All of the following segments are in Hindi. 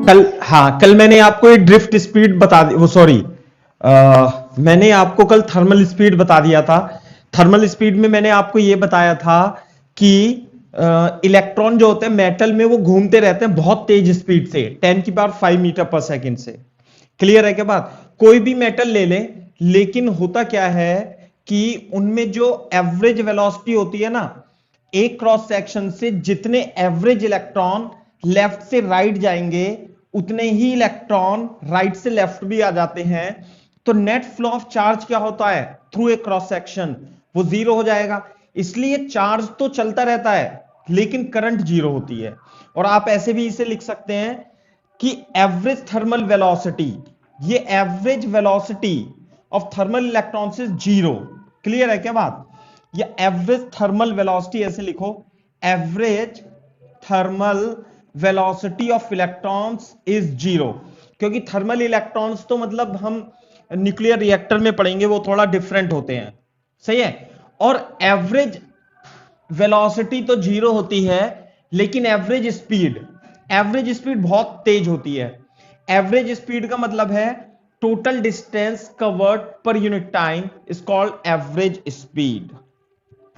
कल मैंने आपको ये ड्रिफ्ट स्पीड बता दी, वो सॉरी, मैंने आपको कल थर्मल स्पीड बता दिया था। थर्मल स्पीड में मैंने आपको ये बताया था कि इलेक्ट्रॉन जो होते हैं मेटल में वो घूमते रहते हैं बहुत तेज स्पीड से, 10⁵ मीटर पर सेकंड से। क्लियर है क्या बात? कोई भी मेटल ले लें, लेकिन होता क्या है कि उनमें जो एवरेज वेलोसिटी होती है ना, एक क्रॉस सेक्शन से जितने एवरेज इलेक्ट्रॉन लेफ्ट से राइट जाएंगे उतने ही इलेक्ट्रॉन राइट से लेफ्ट भी आ जाते हैं। तो नेट फ्लो ऑफ चार्ज क्या होता है थ्रू ए क्रॉस सेक्शन? वो जीरो हो जाएगा। इसलिए चार्ज तो चलता रहता है लेकिन करंट जीरो होती है। और आप ऐसे भी इसे लिख सकते हैं कि एवरेज थर्मल वेलोसिटी, ये average velocity of thermal electrons is zero. Clear है क्या बात? ये एवरेज थर्मल वेलोसिटी ऐसे लिखो, average thermal velocity of electrons is zero. क्योंकि थर्मल इलेक्ट्रॉन्स तो मतलब हम न्यूक्लियर रिएक्टर में पढ़ेंगे, वो थोड़ा डिफरेंट होते हैं, सही है। और एवरेज वेलोसिटी तो जीरो होती है, लेकिन एवरेज स्पीड बहुत तेज होती है। एवरेज स्पीड का मतलब है total distance covered per unit time is called average speed.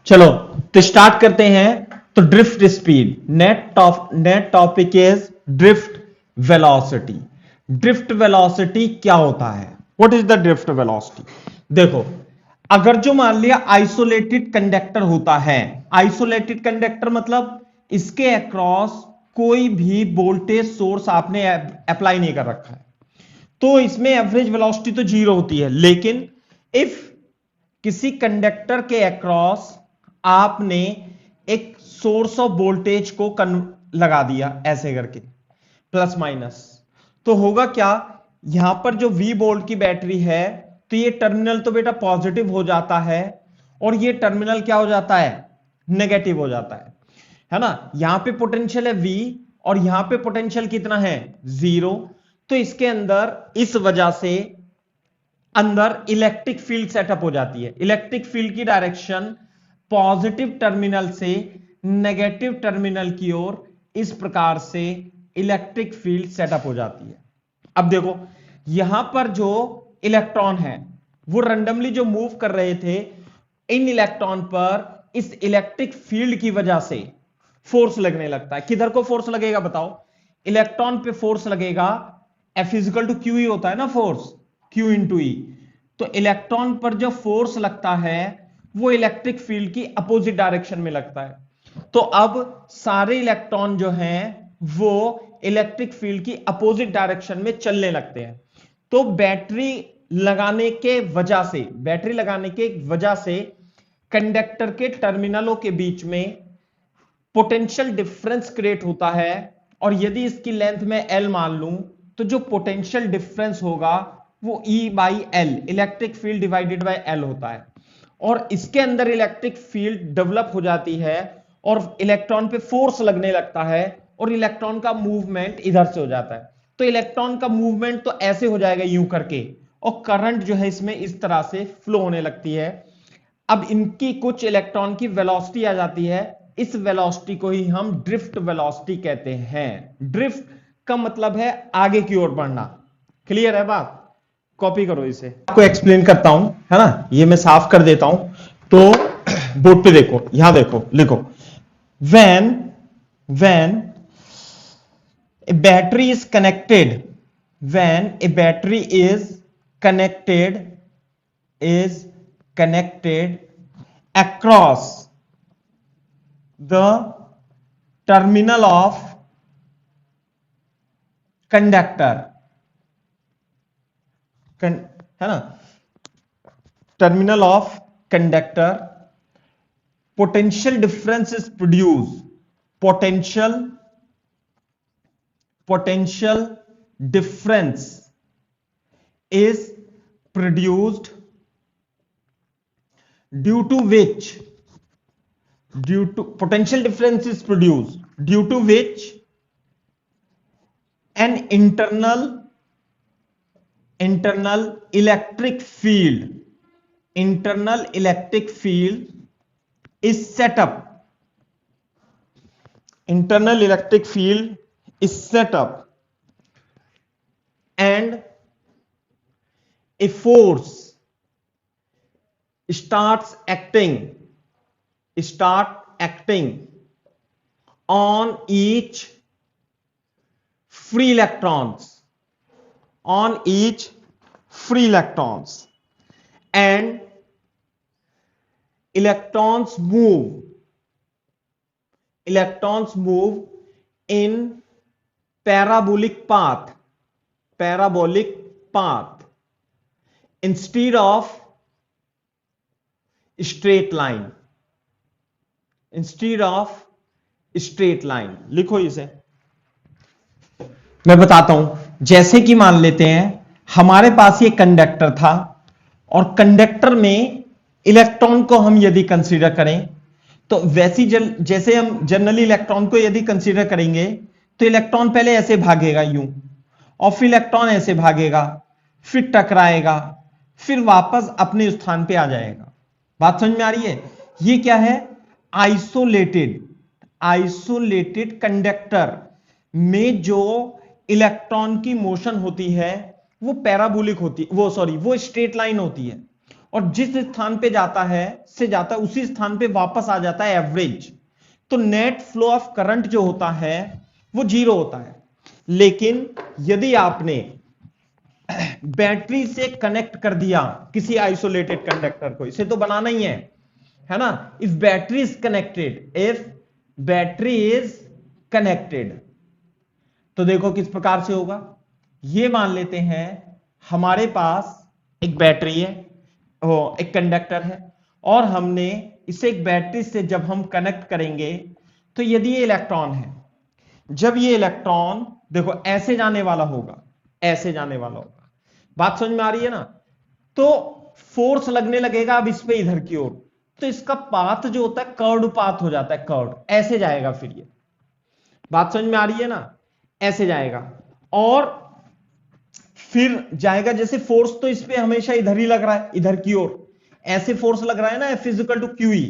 चलो तो स्टार्ट करते हैं। तो drift speed, net topic is drift velocity. Drift velocity क्या होता है? What is the drift velocity? देखो, अगर जो मान लिया आइसोलेटेड कंडक्टर होता है, आइसोलेटेड कंडक्टर मतलब इसके अक्रॉस कोई भी वोल्टेज सोर्स आपने अप्लाई नहीं कर रखा है, तो इसमें एवरेज वेलोसिटी तो जीरो होती है। लेकिन इफ किसी कंडक्टर के अक्रॉस आपने एक सोर्स ऑफ वोल्टेज को लगा दिया ऐसे करके प्लस माइनस, तो होगा क्या, यहां पर जो V वोल्ट की बैटरी है तो ये टर्मिनल तो बेटा पॉजिटिव हो जाता है और ये टर्मिनल क्या हो जाता है, नेगेटिव हो जाता है ना। यहां पे पोटेंशियल है V और यहां पे पोटेंशियल कितना है, जीरो। तो इसके अंदर इस वजह से अंदर इलेक्ट्रिक फील्ड सेटअप हो जाती है। इलेक्ट्रिक फील्ड की डायरेक्शन पॉजिटिव टर्मिनल से नेगेटिव टर्मिनल की ओर इस प्रकार से इलेक्ट्रिक फील्ड सेटअप हो जाती है। अब देखो, यहां पर जो इलेक्ट्रॉन है वो रैंडमली जो मूव कर रहे थे, इन इलेक्ट्रॉन पर इस इलेक्ट्रिक फील्ड की वजह से फोर्स लगने लगता है। किधर को फोर्स लगेगा बताओ? इलेक्ट्रॉन पे फोर्स लगेगा, F इजिकल टू क्यू ही होता है ना फोर्स, Q इंटू ई। तो इलेक्ट्रॉन पर जो फोर्स लगता है वो इलेक्ट्रिक फील्ड की अपोजिट डायरेक्शन में लगता है। तो अब सारे इलेक्ट्रॉन जो हैं वो इलेक्ट्रिक फील्ड की अपोजिट डायरेक्शन में चलने लगते हैं। तो बैटरी लगाने के वजह से कंडक्टर के टर्मिनलों के बीच में पोटेंशियल डिफरेंस क्रिएट होता है। और यदि इसकी लेंथ में L मान लूं तो जो पोटेंशियल डिफरेंस होगा वो E by L, electric field divided by L होता है। और इसके अंदर इलेक्ट्रिक फील्ड डेवलप हो जाती है और इलेक्ट्रॉन पे फोर्स लगने लगता है और इलेक्ट्रॉन का मूवमेंट इधर से हो जाता है। तो इलेक्ट्रॉन का मूवमेंट तो ऐसे हो जाएगा यूं करके, और करंट जो है इसमें इस तरह से फ्लो होने लगती है। अब इनकी कुछ इलेक्ट्रॉन की वेलोसिटी आ जाती है, इस वेलोसिटी को ही हम ड्रिफ्ट वेलोसिटी कहते हैं। ड्रिफ्ट का मतलब है आगे की ओर बढ़ना। क्लियर है बात? कॉपी करो इसे, आपको एक्सप्लेन करता हूं, है ना। ये मैं साफ कर देता हूं। तो बोर्ड पे देखो, यहां देखो, लिखो, when a battery is connected when a battery is connected across the terminal of conductor, है ना, terminal of conductor, potential difference is produced, potential difference is produced due to which an internal electric field is set up. Internal electric field is set up and a force start acting on each free electrons and electrons move in parabolic path instead of straight line लिखो इसे। मैं बताता हूं, जैसे कि मान लेते हैं हमारे पास ये कंडक्टर था और कंडक्टर में इलेक्ट्रॉन को हम यदि कंसीडर करें तो वैसी जैसे हम जनरली इलेक्ट्रॉन को यदि कंसीडर करेंगे तो इलेक्ट्रॉन पहले ऐसे भागेगा यूं, और फिर इलेक्ट्रॉन ऐसे भागेगा, फिर टकराएगा, फिर वापस अपने स्थान पे आ जाएगा। बात समझ में आ रही है? ये क्या है? आइसोलेटेड कंडक्टर में जो इलेक्ट्रॉन की मोशन होती है वो पैराबोलिक होती है, वो स्ट्रेट लाइन होती है, और जिस स्थान पे जाता है उसी स्थान पे वापस आ जाता है एवरेज। तो नेट फ्लो ऑफ करंट जो होता है वो 0 होता है। लेकिन यदि आपने बैटरी से कनेक्ट कर दिया किसी आइसोलेटेड कंडक्टर को, इसे तो बनाना ही है ना, इफ बैटरी इज कनेक्टेड तो देखो किस प्रकार से होगा। ये मान लेते हैं हमारे पास एक बैटरी है, एक कंडक्टर है, और हमने इसे एक बैटरी से जब हम कनेक्ट करेंगे तो यदि ये इलेक्ट्रॉन है, जब ये इलेक्ट्रॉन देखो ऐसे जाने वाला होगा, बात समझ में आ रही है ना, तो फोर्स लगने लगेगा अब इस पे इधर की ओर, तो इसका पाथ जो होता है कर्व्ड पाथ हो जाता है, कर्व्ड ऐसे जाएगा। फिर ये बात समझ में आ रही है ना, ऐसे जाएगा और फिर जाएगा, जैसे फोर्स तो इस पे हमेशा इधर ही लग रहा है, इधर की ओर ऐसे फोर्स लग रहा है ना, F इक्वल टू QE।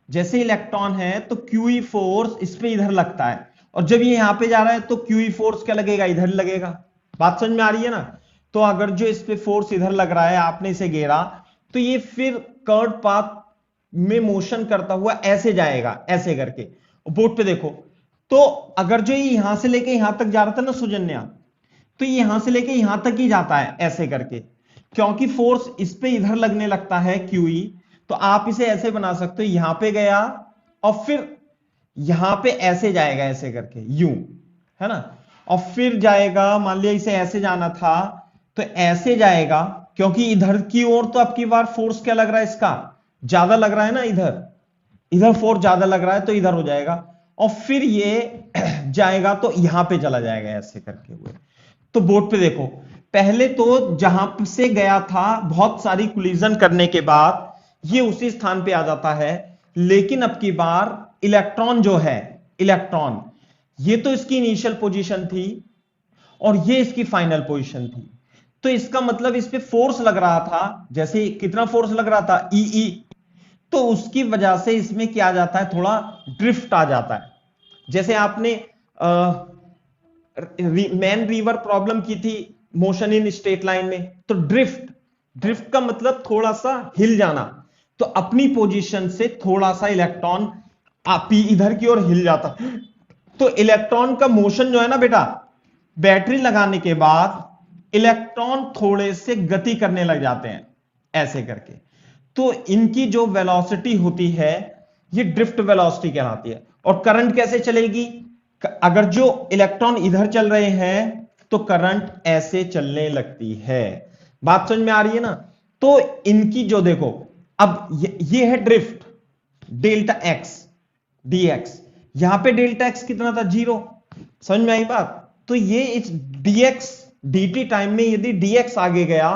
जैसे इलेक्ट्रॉन है तो QE फोर्स इस पे इधर लगता है, और जब ये यहां पे जा रहा है तो QE फोर्स क्या लगेगा? इधर लगेगा। बात समझ में आ रही है ना? तो अगर जो इस पे फोर्स इधर लग रहा है, आपने इसे घेरा, तो ये फिर कर्व पाथ में मोशन करता हुआ ऐसे जाएगा, ऐसे करके। बोर्ड पे देखो, तो अगर जो ये यहां से लेके यहां तक जा रहा था ना सुजन्या, तो यहां से लेके यहां तक ही जाता है ऐसे करके, क्योंकि फोर्स इस पे इधर लगने लगता है QE। तो आप इसे ऐसे बना सकते हो, यहां पे गया और फिर यहां पे ऐसे जाएगा, ऐसे करके यूं, है ना, और फिर जाएगा, मान लिया इसे ऐसे जाना था तो ऐसे जाएगा, क्योंकि इधर की ओर तो अब की बार फोर्स क्या लग रहा है, इसका ज्यादा लग रहा है ना, इधर फोर्स ज्यादा लग रहा है तो इधर हो जाएगा, और फिर ये जाएगा तो यहां पे चला जाएगा ऐसे करके हुए। तो बोर्ड पे देखो, पहले तो जहां से गया था बहुत सारी कोलिजन करने के बाद ये उसी स्थान पे आ जाता है, लेकिन अब की बार इलेक्ट्रॉन जो है, ये तो इसकी इनिशियल पोजीशन थी और ये इसकी फाइनल पोजीशन थी, तो इसका मतलब इस पे फोर्स लग रहा था, जैसे कितना फोर्स लग रहा था EE, तो उसकी वजह से इसमें क्या आ जाता है, थोड़ा ड्रिफ्ट आ जाता है। जैसे आपने मैन रिवर प्रॉब्लम की थी मोशन इन स्ट्रेट लाइन में, तो ड्रिफ्ट का मतलब थोड़ा सा हिल जाना, तो अपनी पोजीशन से थोड़ा सा इलेक्ट्रॉन आप इधर की ओर हिल जाता। तो इलेक्ट्रॉन का मोशन जो है ना बेटा, बैटरी लगाने के बाद इलेक्ट्रॉन थोड़े से गति करने लग जाते हैं ऐसे करके, तो इनकी जो वेलोसिटी होती है ये ड्रिफ्ट वेलोसिटी कहलाती है। और करंट कैसे चलेगी? अगर जो इलेक्ट्रॉन इधर चल रहे हैं तो करंट ऐसे चलने लगती है। बात समझ में आ रही है ना? तो इनकी जो देखो, अब ये है ड्रिफ्ट, डेल्टा एक्स dx, यहां पे डेल्टा एक्स कितना था? 0। समझ में आई बात? तो ये इस dx dt टाइम में यदि dx आगे गया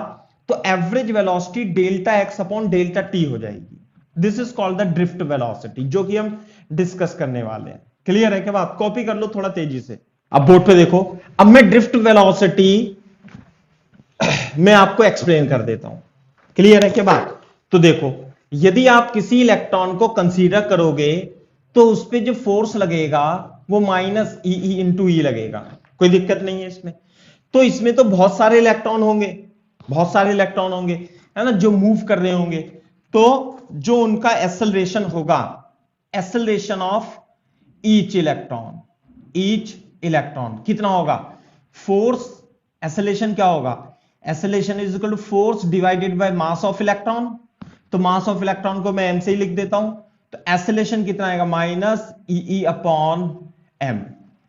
तो average velocity delta x upon delta T हो जाएगी। This is called the drift velocity, जो कि हम डिस्कस करने वाले हैं। क्लियर है क्या बात? कॉपी कर लो थोड़ा तेजी से। अब बोर्ड पे देखो, अब मैं ड्रिफ्ट वेलोसिटी मैं आपको एक्सप्लेन कर देता हूं। क्लियर है क्या बात? तो देखो, यदि आप किसी इलेक्ट्रॉन को कंसीडर करोगे तो उस पर जो फोर्स लगेगा वो -EE × E लगेगा, कोई दिक्कत नहीं है इसमें। तो इसमें तो बहुत सारे इलेक्ट्रॉन होंगे, बहुत सारे इलेक्ट्रॉन होंगे, है ना, जो मूव कर रहे होंगे। तो जो उनका एक्सेलरेशन होगा, एक्सेलरेशन ऑफ ईच इलेक्ट्रॉन कितना होगा? फोर्स, एक्सेलरेशन क्या होगा? Acceleration is equal to force divided by mass of electron. तो मास ऑफ इलेक्ट्रॉन को मैं m से ही लिख देता हूं, तो एक्सेलरेशन कितना आएगा? Minus e upon m।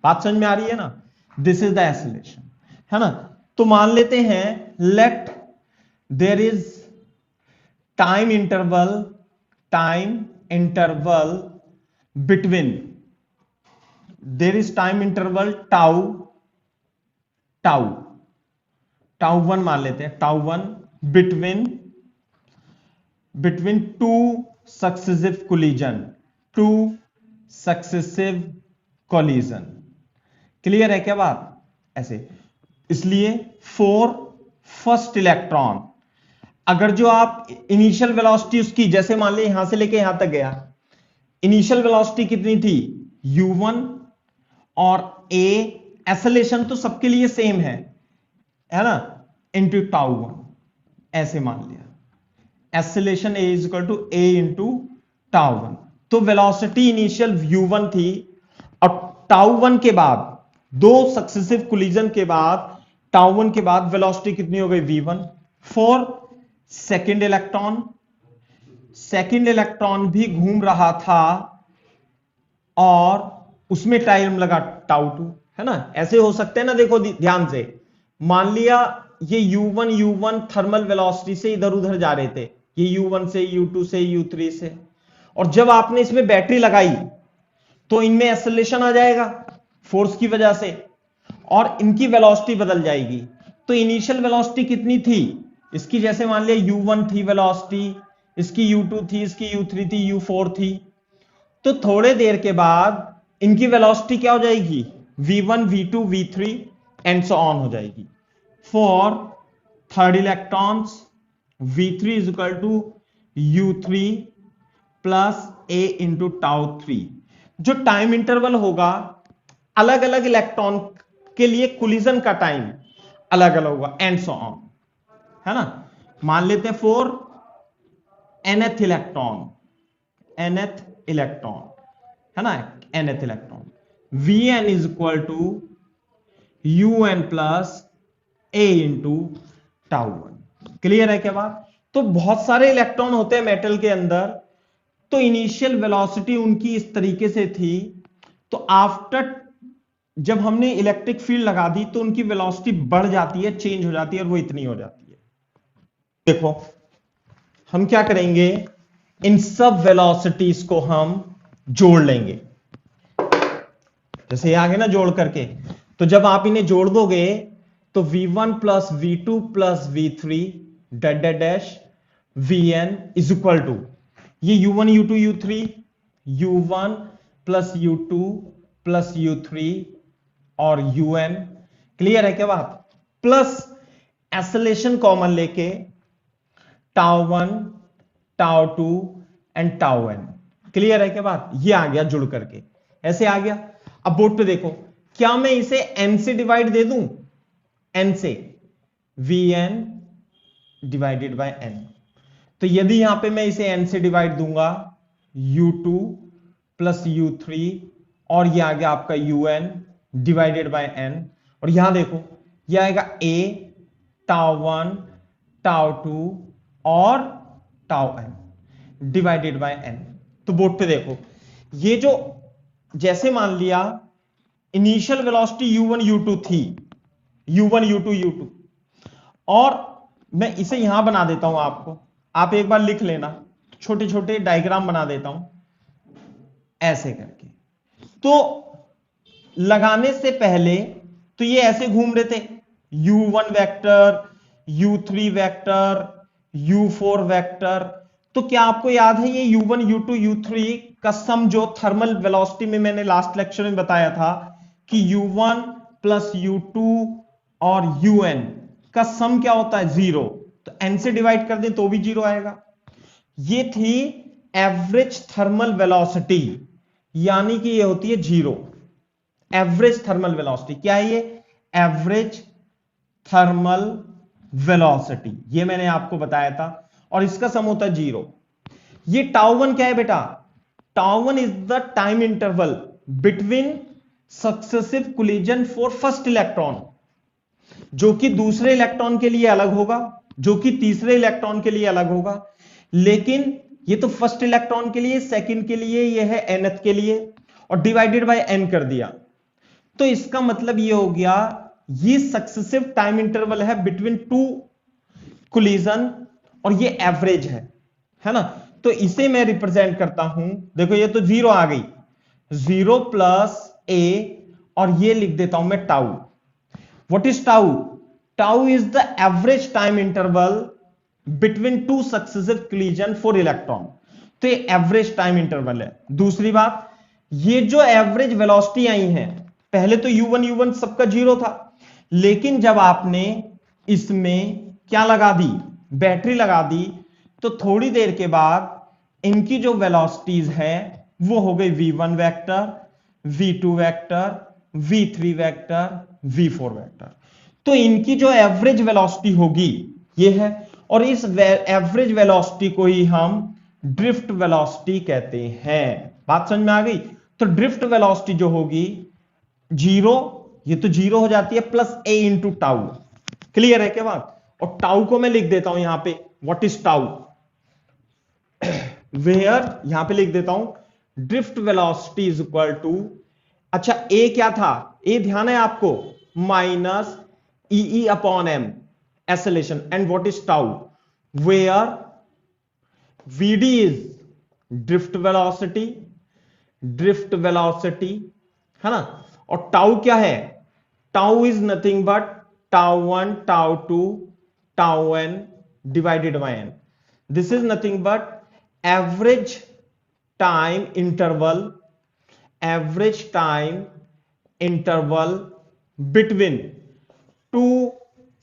बात समझ में आ रही है ना? दिस इज द एक्सेलरेशन, है ना। तो मान लेते हैं let there is time interval between, there is time interval tau one मान लेते हैं, tau one between two successive collision. Clear है क्या बात? ऐसे, इसलिए फॉर फर्स्ट इलेक्ट्रॉन, अगर जो आप इनिशियल वेलोसिटी उसकी, जैसे मान लीजिए यहां से लेके यहां तक गया, इनिशियल वेलोसिटी कितनी थी? u1, और a एक्सेलरेशन तो सबके लिए सेम है ना, इंटू टाउ वन, ऐसे मान लिया acceleration a is equal to a into tau one. तो वेलोसिटी इनिशियल u1 थी, और टाउ वन के बाद, दो सक्सेसिव कोलिजन के बाद, टाउ वन के बाद वेलोसिटी कितनी हो गई? v1। फॉर सेकेंड इलेक्ट्रॉन भी घूम रहा था और उसमें टाइम लगा टाउ टू, है ना। ऐसे हो सकते हैं ना, देखो ध्यान से, मान लिया ये u1 थर्मल वेलोसिटी से इधर उधर जा रहे थे, ये u1 से, u2 से, u3 से, और जब आपने इसमें बैटरी लगाई तो इनमें एक्सेलरेशन आ जाएगा फोर्स की वजह से, और इनकी वेलोसिटी बदल जाएगी। तो इनिशियल वेलोसिटी कितनी थी इसकी? जैसे मान लिया u1 थी वेलोसिटी, इसकी u2 थी, इसकी u3 थी, u4 थी। तो थोड़े देर के बाद इनकी वेलोसिटी क्या हो जाएगी? v1, v2, v3 and so on हो जाएगी। For third electrons v3 is equal to u3 plus a into tau 3। जो टाइम इंटरवल होगा, अलग अलग इलेक्ट्रॉन के लिए कोलिजन का टाइम अलग अलग होगा, एंड सो ऑन, है ना। मान लेते हैं फॉर nth इलेक्ट्रॉन, है ना, nth electron, vn is equal to un plus a into tau one. Clear है क्या बात? तो बहुत सारे इलेक्ट्रॉन होते हैं मेटल के अंदर, तो इनिशियल वेलोसिटी उनकी इस तरीके से थी, तो आफ्टर जब हमने इलेक्ट्रिक फील्ड लगा दी तो उनकी वेलोसिटी बढ़ जाती है, चेंज हो जाती है, और वो इतनी हो जाती है। देखो हम क्या करेंगे, इन सब वेलोसिटीज को हम जोड़ लेंगे, जैसे ये आगे ना जोड़ करके। तो जब आप इन्हें जोड़ दोगे तो v1 plus v2 plus v3 dash dash dash vn is equal to, ये u1 u2 u3, u1 plus u2 plus u3 और un। क्लियर है क्या बात? प्लस एक्सेलरेशन कॉमन लेके tau 1, tau 2 and tau n। Clear है क्या बात? ये आ गया जुड़ करके, ऐसे आ गया। अब बोर्ड पे देखो, क्या मैं इसे n से डिवाइड दे दूं? n से, vn डिवाइडेड बाय n। तो यदि यहां पे मैं इसे n से डिवाइड दूंगा, u2 प्लस u3, और यह आ गया आपका un डिवाइडेड बाय n, और यहां देखो यह आएगा a, टाउ 1, टाउ 2 और tau n divided by n। तो बोर्ड पे देखो, ये जो, जैसे मान लिया इनिशियल वेलोसिटी u1 u2 थी, u1 u2 u2, और मैं इसे यहां बना देता हूं, आपको, आप एक बार लिख लेना, छोटे छोटे डायग्राम बना देता हूं ऐसे करके। तो लगाने से पहले तो ये ऐसे घूम रहे थे, u1 vector, u3 vector, u4 vector. तो क्या आपको याद है ये u1 u2 u3 का सम, जो थर्मल वेलोसिटी में मैंने लास्ट लेक्चर में बताया था कि u1 प्लस u2 और un का सम क्या होता है? 0। तो n से डिवाइड कर दें तो भी 0 आएगा। ये थी एवरेज थर्मल वेलोसिटी, यानी कि ये होती है 0। एवरेज थर्मल वेलोसिटी क्या है? ये एवरेज थर्मल वेलोसिटी, ये मैंने आपको बताया था, और इसका सम होता है 0। ये टाउ वन क्या है बेटा? Tau one is the time interval between successive collision for first electron, जो कि दूसरे इलेक्ट्रॉन के लिए अलग होगा, जो कि तीसरे इलेक्ट्रॉन के लिए अलग होगा, लेकिन ये तो फर्स्ट इलेक्ट्रॉन के लिए, सेकंड के लिए, ये है nth के लिए, और डिवाइडेड बाय n कर दिया। तो इसका मतलब ये हो गया, ये सक्सेसिव टाइम इंटरवल है बिटवीन टू कोलिजन, और ये एवरेज है ना। तो इसे मैं रिप्रेजेंट करता हूं, देखो ये तो 0 आ गई, 0 प्लस a, और ये लिख देता हूं मैं tau. What is tau? Tau is the average time interval between two successive collision for electron. तो ये एवरेज टाइम इंटरवल है। दूसरी बात, ये जो एवरेज वेलोसिटी आई है, पहले तो u1 सबका 0 था, लेकिन जब आपने इसमें क्या लगा दी, बैटरी लगा दी, तो थोड़ी देर के बाद इनकी जो वेलोसिटीज है वो हो गई v1 vector, v2 vector, v3 vector, v4 vector. तो इनकी जो एवरेज वेलोसिटी होगी ये है, और इस एवरेज वेलोसिटी को ही हम ड्रिफ्ट वेलोसिटी कहते हैं। बात समझ में आ गई? तो ड्रिफ्ट वेलोसिटी जो होगी 0, ये तो 0 हो जाती है, plus a into tau. Clear है क्या बात? और टाउ को मैं लिख देता हूं यहां पे, व्हाट इज टाउ, वेयर, यहां पे लिख देता हूं drift velocity is equal to, अच्छा ए क्या था, ए ध्यान है आपको, minus e upon m acceleration, and what is tau, where VD is drift velocity है ना, और टाउ क्या है, tau is nothing but tau one, tau two, tau n divided by n. This is nothing but average time interval, average time interval between two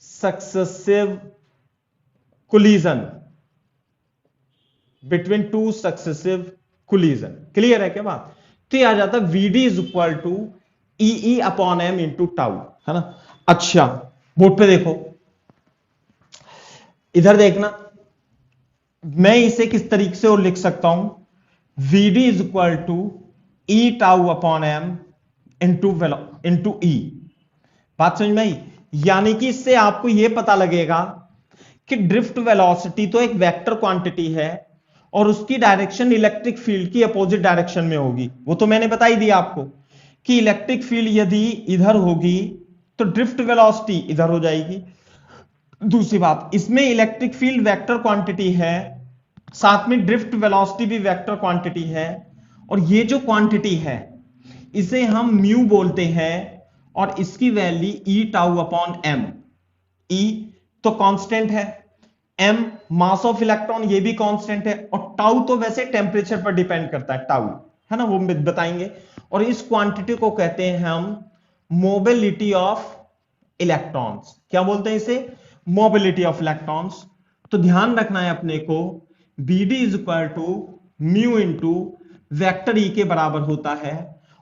successive collision, between two successive collision. Clear है क्या बात? तो ये आ जाता है VD is equal to e upon M into tau, है ना। अच्छा बोर्ड पे देखो, इधर देखना, मैं इसे किस तरीके से और लिख सकता हूं, VD is equal to E tau upon M into E. बात समझ में आई? यानी कि इससे आपको यह पता लगेगा कि ड्रिफ्ट वेलोसिटी तो एक वेक्टर क्वांटिटी है, और उसकी डायरेक्शन इलेक्ट्रिक फील्ड की अपोजिट डायरेक्शन में होगी। वो तो मैंने बता ही दिया आपको कि इलेक्ट्रिक फील्ड यदि इधर होगी तो ड्रिफ्ट वेलोसिटी इधर हो जाएगी। दूसरी बात, इसमें इलेक्ट्रिक फील्ड वेक्टर क्वांटिटी है, साथ में ड्रिफ्ट वेलोसिटी भी वेक्टर क्वांटिटी है, और ये जो क्वांटिटी है इसे हम म्यू बोलते हैं, और इसकी वैल्यू ई टाउ अपॉन एम। ई तो कांस्टेंट है, एम मास ऑफ इलेक्ट्रॉन ये भी कांस्टेंट है, और टाउ तो वैसे टेम्परेचर पर डिपेंड करता है, टाउ है ना, वो बताएंगे। और इस क्वांटिटी को कहते हैं हम मोबिलिटी ऑफ इलेक्ट्रॉन्स। क्या बोलते हैं इसे? Mobility of electrons. तो ध्यान रखना है अपने को, BD is equal to mu into vector e के बराबर होता है,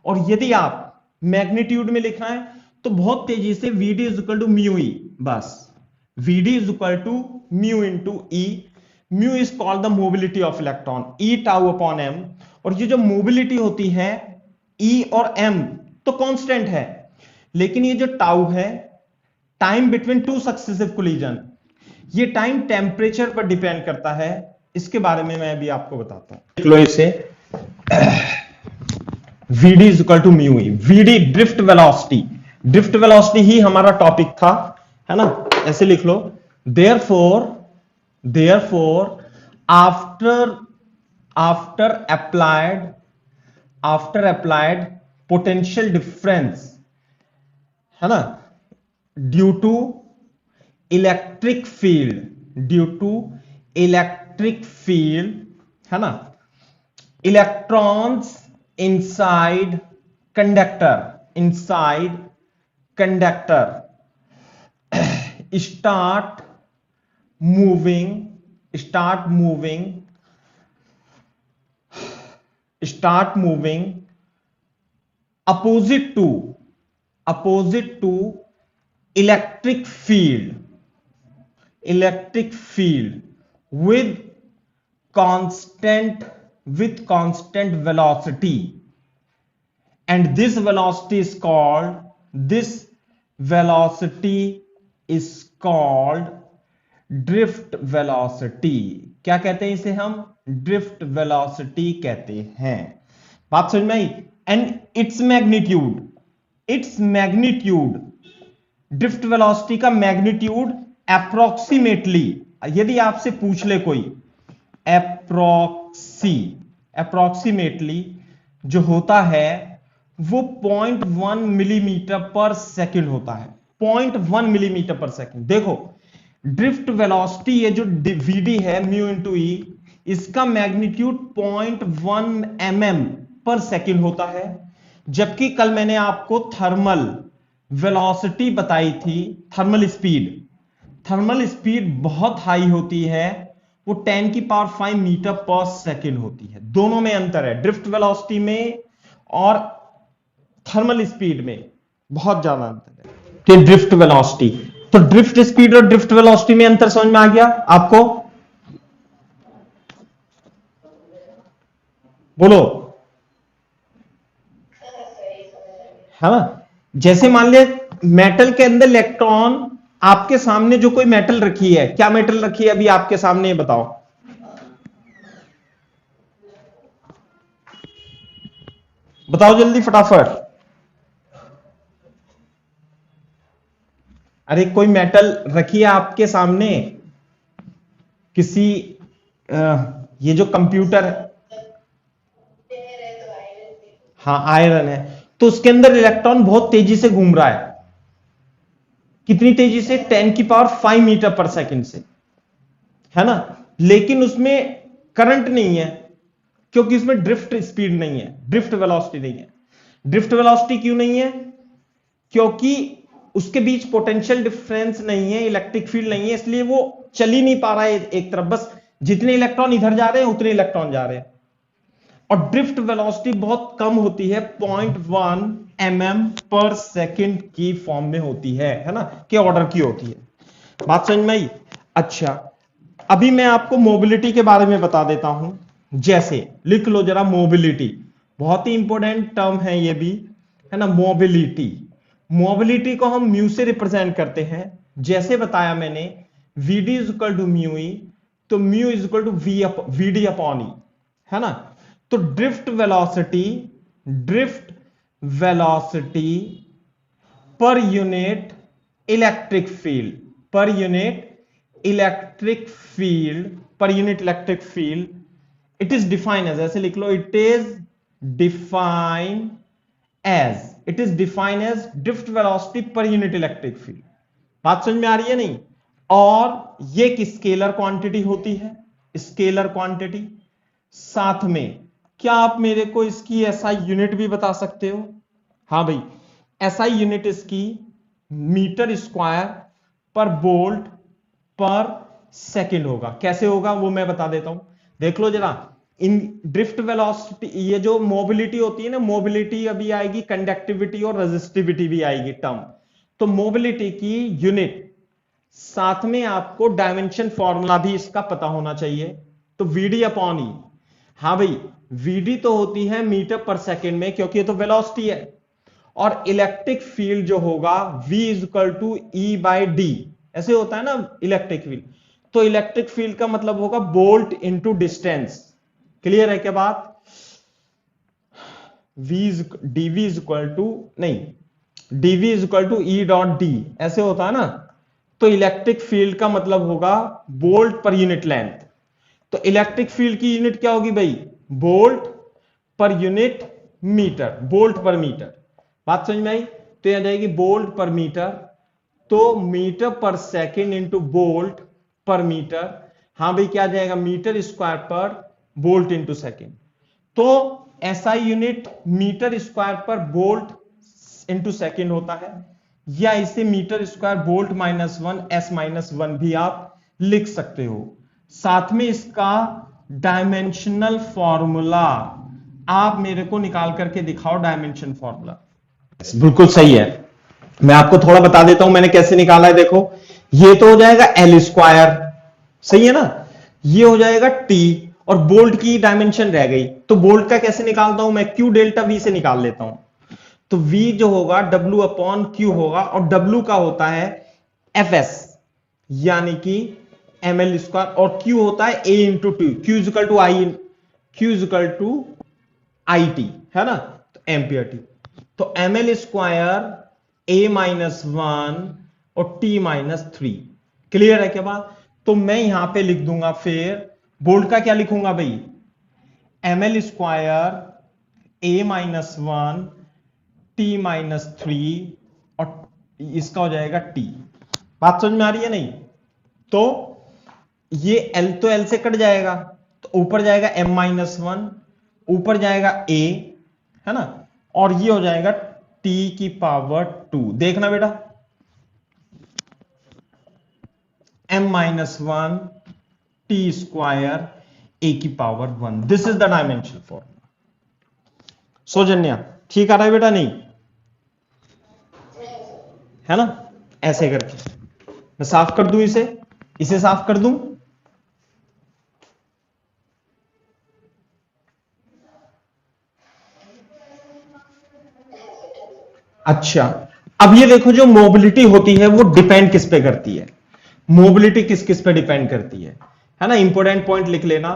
और यदि आप मैग्नीट्यूड में लिखना है तो बहुत तेजी से VD is equal to mu E, बस VD is equal to mu into E. Mu is called the mobility of electron, E tau upon M, और ये जो मोबिलिटी होती है ई और एम तो कांस्टेंट है, लेकिन ये जो टाउ है, time between two successive collision, ये टाइम टेम्परेचर पर डिपेंड करता है। इसके बारे में मैं अभी आपको बताता हूं, देख लो इसे, VD is equal to mu E. VD drift velocity, drift velocity ही हमारा टॉपिक था, है ना, ऐसे लिख लो। Therefore after applied potential difference, है ना, ड्यू टू इलेक्ट्रिक फील्ड, है ना, electrons inside conductor start moving opposite to electric field with constant velocity, and this velocity is called drift velocity. क्या कहते हैं इसे हम? ड्रिफ्ट वेलोसिटी कहते हैं। बात समझ में आई? And it's magnitude, drift velocity का मैग्नीट्यूड अप्रोक्सीमेटली, यदि आपसे पूछ ले कोई अप्रोक्सीमेटली जो होता है वो 0.1 मिलीमीटर पर सेकंड होता है। 0.1 मिलीमीटर पर सेकंड। देखो ड्रिफ्ट वेलोसिटी ये जो vd है म्यू इंटू ई, इसका मैग्नीट्यूड 0.1 mm पर सेकंड होता है। जबकि कल मैंने आपको थर्मल वेलोसिटी बताई थी, थर्मल स्पीड बहुत हाई होती है, वो 10⁵ मीटर पर सेकंड होती है। दोनों में अंतर है, ड्रिफ्ट वेलोसिटी में और थर्मल स्पीड में बहुत ज्यादा अंतर है। तो ड्रिफ्ट वेलोसिटी, तो ड्रिफ्ट स्पीड और ड्रिफ्ट वेलोसिटी में अंतर समझ में आ गया आपको? बोलो, है ना? जैसे मान लिया मेटल के अंदर इलेक्ट्रॉन, आपके सामने जो कोई मेटल रखी है, क्या मेटल रखी है अभी आपके सामने, बताओ? बताओ जल्दी फटाफट। अरे कोई मेटल रखी है आपके सामने, किसी ये जो कंप्यूटर है, हाँ आयरन है, तो उसके अंदर इलेक्ट्रॉन बहुत तेजी से घूम रहा है। कितनी तेजी से? 10⁵ मीटर पर सेकंड से, है ना? लेकिन उसमें करंट नहीं है, क्योंकि उसमें ड्रिफ्ट स्पीड नहीं है, ड्रिफ्ट वेलोसिटी नहीं है। ड्रिफ्ट वेलोसिटी क्यों नहीं है? क्योंकि उसके बीच पोटेंशियल डिफरेंस नहीं है, इलेक्ट्रिक फील्ड नहीं है, इसलिए वो चल ही नहीं पा रहा है एक तरफ। बस जितने इलेक्ट्रॉन इधर जा रहे हैं उतने इलेक्ट्रॉन जा रहे हैं। और ड्रिफ्ट वेलोसिटी बहुत कम होती है, 0.1 mm पर सेकंड की फॉर्म में होती है ना, के ऑर्डर की होती है। बात समझ में आई? अच्छा, अभी मैं आपको मोबिलिटी के बारे में बता देता हूं। जैसे लिख लो जरा मोबिलिटी, बहुत ही इंपॉर्टेंट टर्म है ये भी, है ना? मोबिलिटी को हम म्यू से रिप्रेजेंट करते हैं। जैसे बताया मैंने, vd is equal to mu E, तो mu is equal to vd upon E, है ना? तो drift velocity per unit electric field, it is defined as, ऐसे लिख लो, it is defined as drift velocity per unit electric field. बात समझ में आ रही है नहीं? और ये एक स्केलर क्वांटिटी होती है, स्केलर क्वांटिटी। साथ में क्या आप मेरे को इसकी एसआई यूनिट भी बता सकते हो? हाँ भाई, एसआई यूनिट इसकी मीटर स्क्वायर पर वोल्ट पर सेकंड होगा। कैसे होगा वो मैं बता देता हूं, देख लो जरा। इन ड्रिफ्ट वेलोसिटी, ये जो मोबिलिटी होती है ना, मोबिलिटी अभी आएगी, कंडक्टिविटी और रेजिस्टिविटी भी आएगी टर्म। तो मोबिलिटी की यूनिट, साथ में आपको डायमेंशन फॉर्मूला भी इसका पता होना चाहिए। तो vd अपॉन ई, हाँ भाई vd तो होती है मीटर पर सेकंड में, क्योंकि ये तो वेलोसिटी है। और इलेक्ट्रिक फील्ड जो होगा v is equal to e by d, ऐसे होता है ना इलेक्ट्रिक फील्ड। तो इलेक्ट्रिक फील्ड का मतलब होगा वोल्ट इंटू डिस्टेंस। क्लियर है क्या बात? dv इज इक्वल टू, नहीं, dv is equal to e dot d, ऐसे होता है ना। तो इलेक्ट्रिक फील्ड का मतलब होगा वोल्ट पर यूनिट लेंथ। तो इलेक्ट्रिक फील्ड की यूनिट क्या होगी भाई? वोल्ट पर यूनिट मीटर, वोल्ट पर मीटर। बात समझ में आई? तो यहां जाएगी वोल्ट पर मीटर, तो मीटर पर सेकंड इंटू वोल्ट पर मीटर। हाँ भाई, क्या जाएगा? मीटर स्क्वायर पर वोल्ट इंटू सेकेंड। तो एसआई यूनिट मीटर स्क्वायर पर वोल्ट इंटू सेकेंड होता है, या इसे मीटर स्क्वायर वोल्ट -1 s-1 भी आप लिख सकते हो। साथ में इसका डायमेंशनल फॉर्मूला आप मेरे को निकाल करके दिखाओ, डायमेंशन फॉर्मूला। बिल्कुल सही है। मैं आपको थोड़ा बता देता हूं मैंने कैसे निकाला है। देखो, ये तो हो जाएगा एल स्क्वायर, सही है ना, ये हो जाएगा टी, और बोल्ट की डायमेंशन रह गई, तो बोल्ट का कैसे निकालता हूं मैं, क्यू डेल्टा वी से निकाल लेता हूं। तो v जो होगा W अपॉन क्यू होगा, और W का होता है Fs, यानी कि ml स्क्वायर, और Q होता है a into t, q is equal to i, q is equal to i t, है ना, तो एम्पियर टी। तो ml square a minus one और t माइनस थ्री। क्लियर है क्या बात? तो मैं यहां पे लिख दूंगा, फिर बोल्ट का क्या लिखूंगा भाई, ml square a minus one T minus three, और इसका हो जाएगा टी। बात समझ में आ रही है नहीं? तो ये एल तो एल से कट जाएगा, तो ऊपर जाएगा एम माइनस वन, ऊपर जाएगा ए, है ना, और ये हो जाएगा टी की पावर टू। देखना बेटा, M minus one T square A की power one, this is the dimension formula. Saujanya ठीक आ रहा है बेटा? नहीं है ना? ऐसे करके मैं साफ कर दूं, इसे साफ कर दूं। अच्छा, अब ये देखो, जो मोबिलिटी होती है वो डिपेंड किस पे करती है, मोबिलिटी किस किस पे डिपेंड करती है ना, इंपॉर्टेंट पॉइंट लिख लेना।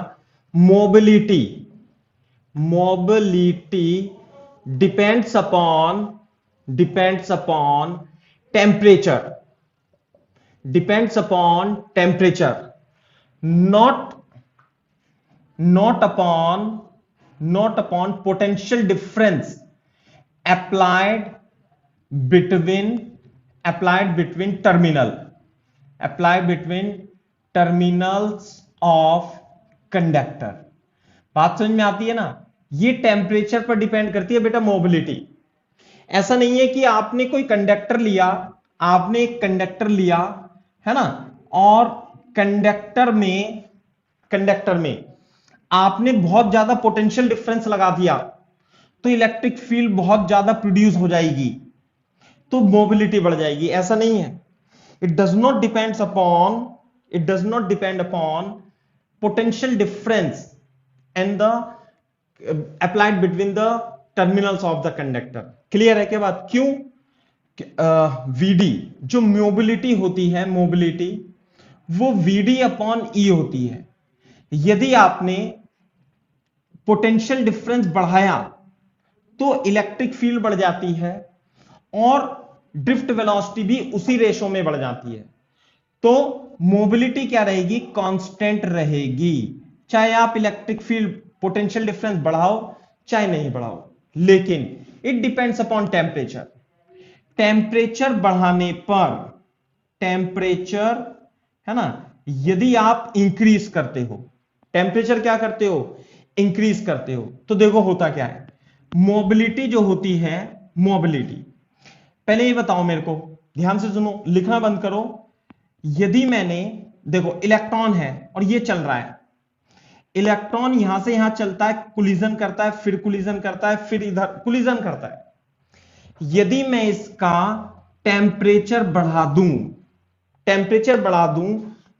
Mobility, mobility depends upon temperature, depends upon temperature, not not upon not upon potential difference applied between terminal, applied between terminals of conductor। बात समझ में आती है ना? ये टेम्परेचर पर डिपेंड करती है बेटा मोबिलिटी। ऐसा नहीं है कि आपने कोई कंडक्टर लिया, आपने एक कंडक्टर लिया, है ना, और कंडक्टर में आपने बहुत ज्यादा पोटेंशियल डिफरेंस लगा दिया, तो इलेक्ट्रिक फील्ड बहुत ज्यादा प्रोड्यूस हो जाएगी, तो मोबिलिटी बढ़ जाएगी। ऐसा नहीं है। It does not depends upon, it does not depend upon potential difference and the applied between the terminals of the conductor. Clear है क्या बात? क्यों? वीडी जो मोबिलिटी होती है, मोबिलिटी वो वीडी अपॉन ई होती है। यदि आपने पोटेंशियल डिफरेंस बढ़ाया तो इलेक्ट्रिक फील्ड बढ़ जाती है, और ड्रिफ्ट वेलोसिटी भी उसी रेशो में बढ़ जाती है। तो मोबिलिटी क्या रहेगी? कांस्टेंट रहेगी, चाहे आप इलेक्ट्रिक फील्ड पोटेंशियल डिफरेंस बढ़ाओ चाहे नहीं बढ़ाओ। लेकिन it depends upon temperature, temperature बढ़ाने पर, टेम्परेचर, है ना, यदि आप इंक्रीज करते हो, टेम्परेचर क्या करते हो? इंक्रीज करते हो, तो देखो होता क्या है, मोबिलिटी जो होती है, मोबिलिटी, पहले ये बताओ मेरे को, ध्यान से सुनो, लिखना बंद करो। यदि मैंने, देखो इलेक्ट्रॉन है और ये चल रहा है, इलेक्ट्रॉन यहां से यहां चलता है, कोलिजन करता है, फिर कोलिजन करता है, फिर इधर कोलिजन करता है। यदि मैं इसका टेम्परेचर बढ़ा दूं, टेम्परेचर बढ़ा दूं,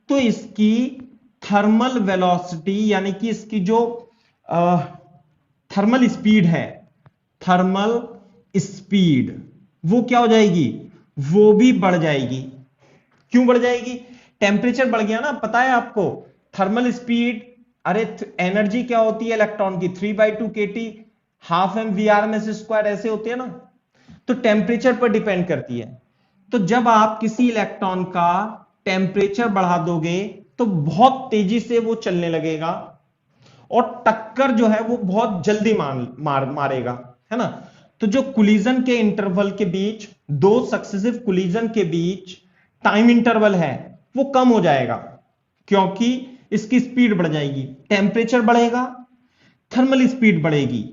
तो इसकी थर्मल वेलोसिटी, यानी कि इसकी जो थर्मल स्पीड है, थर्मल स्पीड, वो क्या हो जाएगी? वो भी बढ़ जाएगी। क्यों बढ़ जाएगी? टेम्परेचर बढ़ गया ना, पता है आपको। थर्मल स्पीड, अरे एनर्जी क्या होती है इलेक्ट्रॉन की? 3/2 kT, half m v r m s square, ऐसे होती है ना। तो टेम्परेचर पर डिपेंड करती है। तो जब आप किसी इलेक्ट्रॉन का टेम्परेचर बढ़ा दोगे तो बहुत तेजी से वो चलने लगेगा, और टक्कर जो है वो बहुत जल्दी मारेगा, है ना। तो जो कोलिजन के इंटरवल के बीच, दो सक्सेसिव कोलिजन के बीच टाइम इंटरवल है वो कम हो जाएगा, क्योंकि इसकी स्पीड बढ़ जाएगी, टेम्परेचर बढ़ेगा, थर्मल स्पीड बढ़ेगी,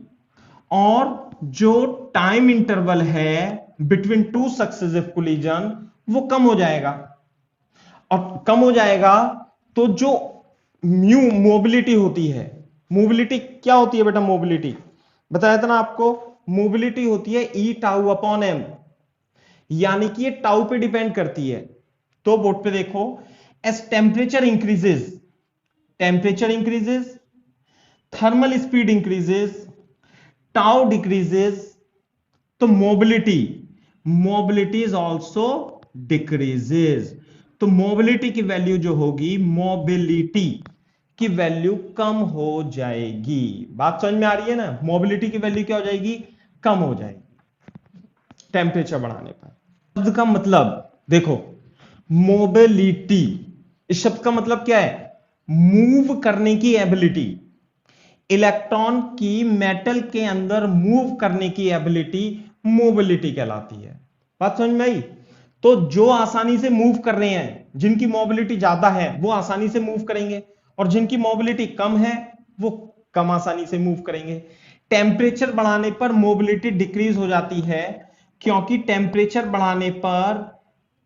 और जो टाइम इंटरवल है बिटवीन टू सक्सेसिव कोलिजन वो कम हो जाएगा। और कम हो जाएगा तो जो म्यू मोबिलिटी होती है, मोबिलिटी क्या होती है बेटा? मोबिलिटी बताया था ना आपको, मोबिलिटी होती है ई टाउ अपॉन एम। यानी कि ये टाउ पे डिपेंड करती है। तो बोर्ड पे देखो, as temperature increases, thermal speed increases, tau decreases, तो मोबिलिटी इज ऑल्सो डिक्रीजेज। तो मोबिलिटी की वैल्यू जो होगी, मोबिलिटी की वैल्यू कम हो जाएगी। बात समझ में आ रही है ना? मोबिलिटी की वैल्यू क्या हो जाएगी? कम हो जाएगी टेम्परेचर बढ़ाने पर। शब्द का मतलब देखो, मोबिलिटी, इस शब्द का मतलब क्या है? मूव करने की एबिलिटी। इलेक्ट्रॉन की मेटल के अंदर मूव करने की एबिलिटी मोबिलिटी कहलाती है। बात समझ में आई? तो जो आसानी से मूव कर रहे हैं, जिनकी मोबिलिटी ज्यादा है, वो आसानी से मूव करेंगे, और जिनकी मोबिलिटी कम है, वो कम आसानी से मूव करेंगे। टेम्परेचर बढ़ाने पर मोबिलिटी डिक्रीज हो जाती है, क्योंकि टेम्परेचर बढ़ाने पर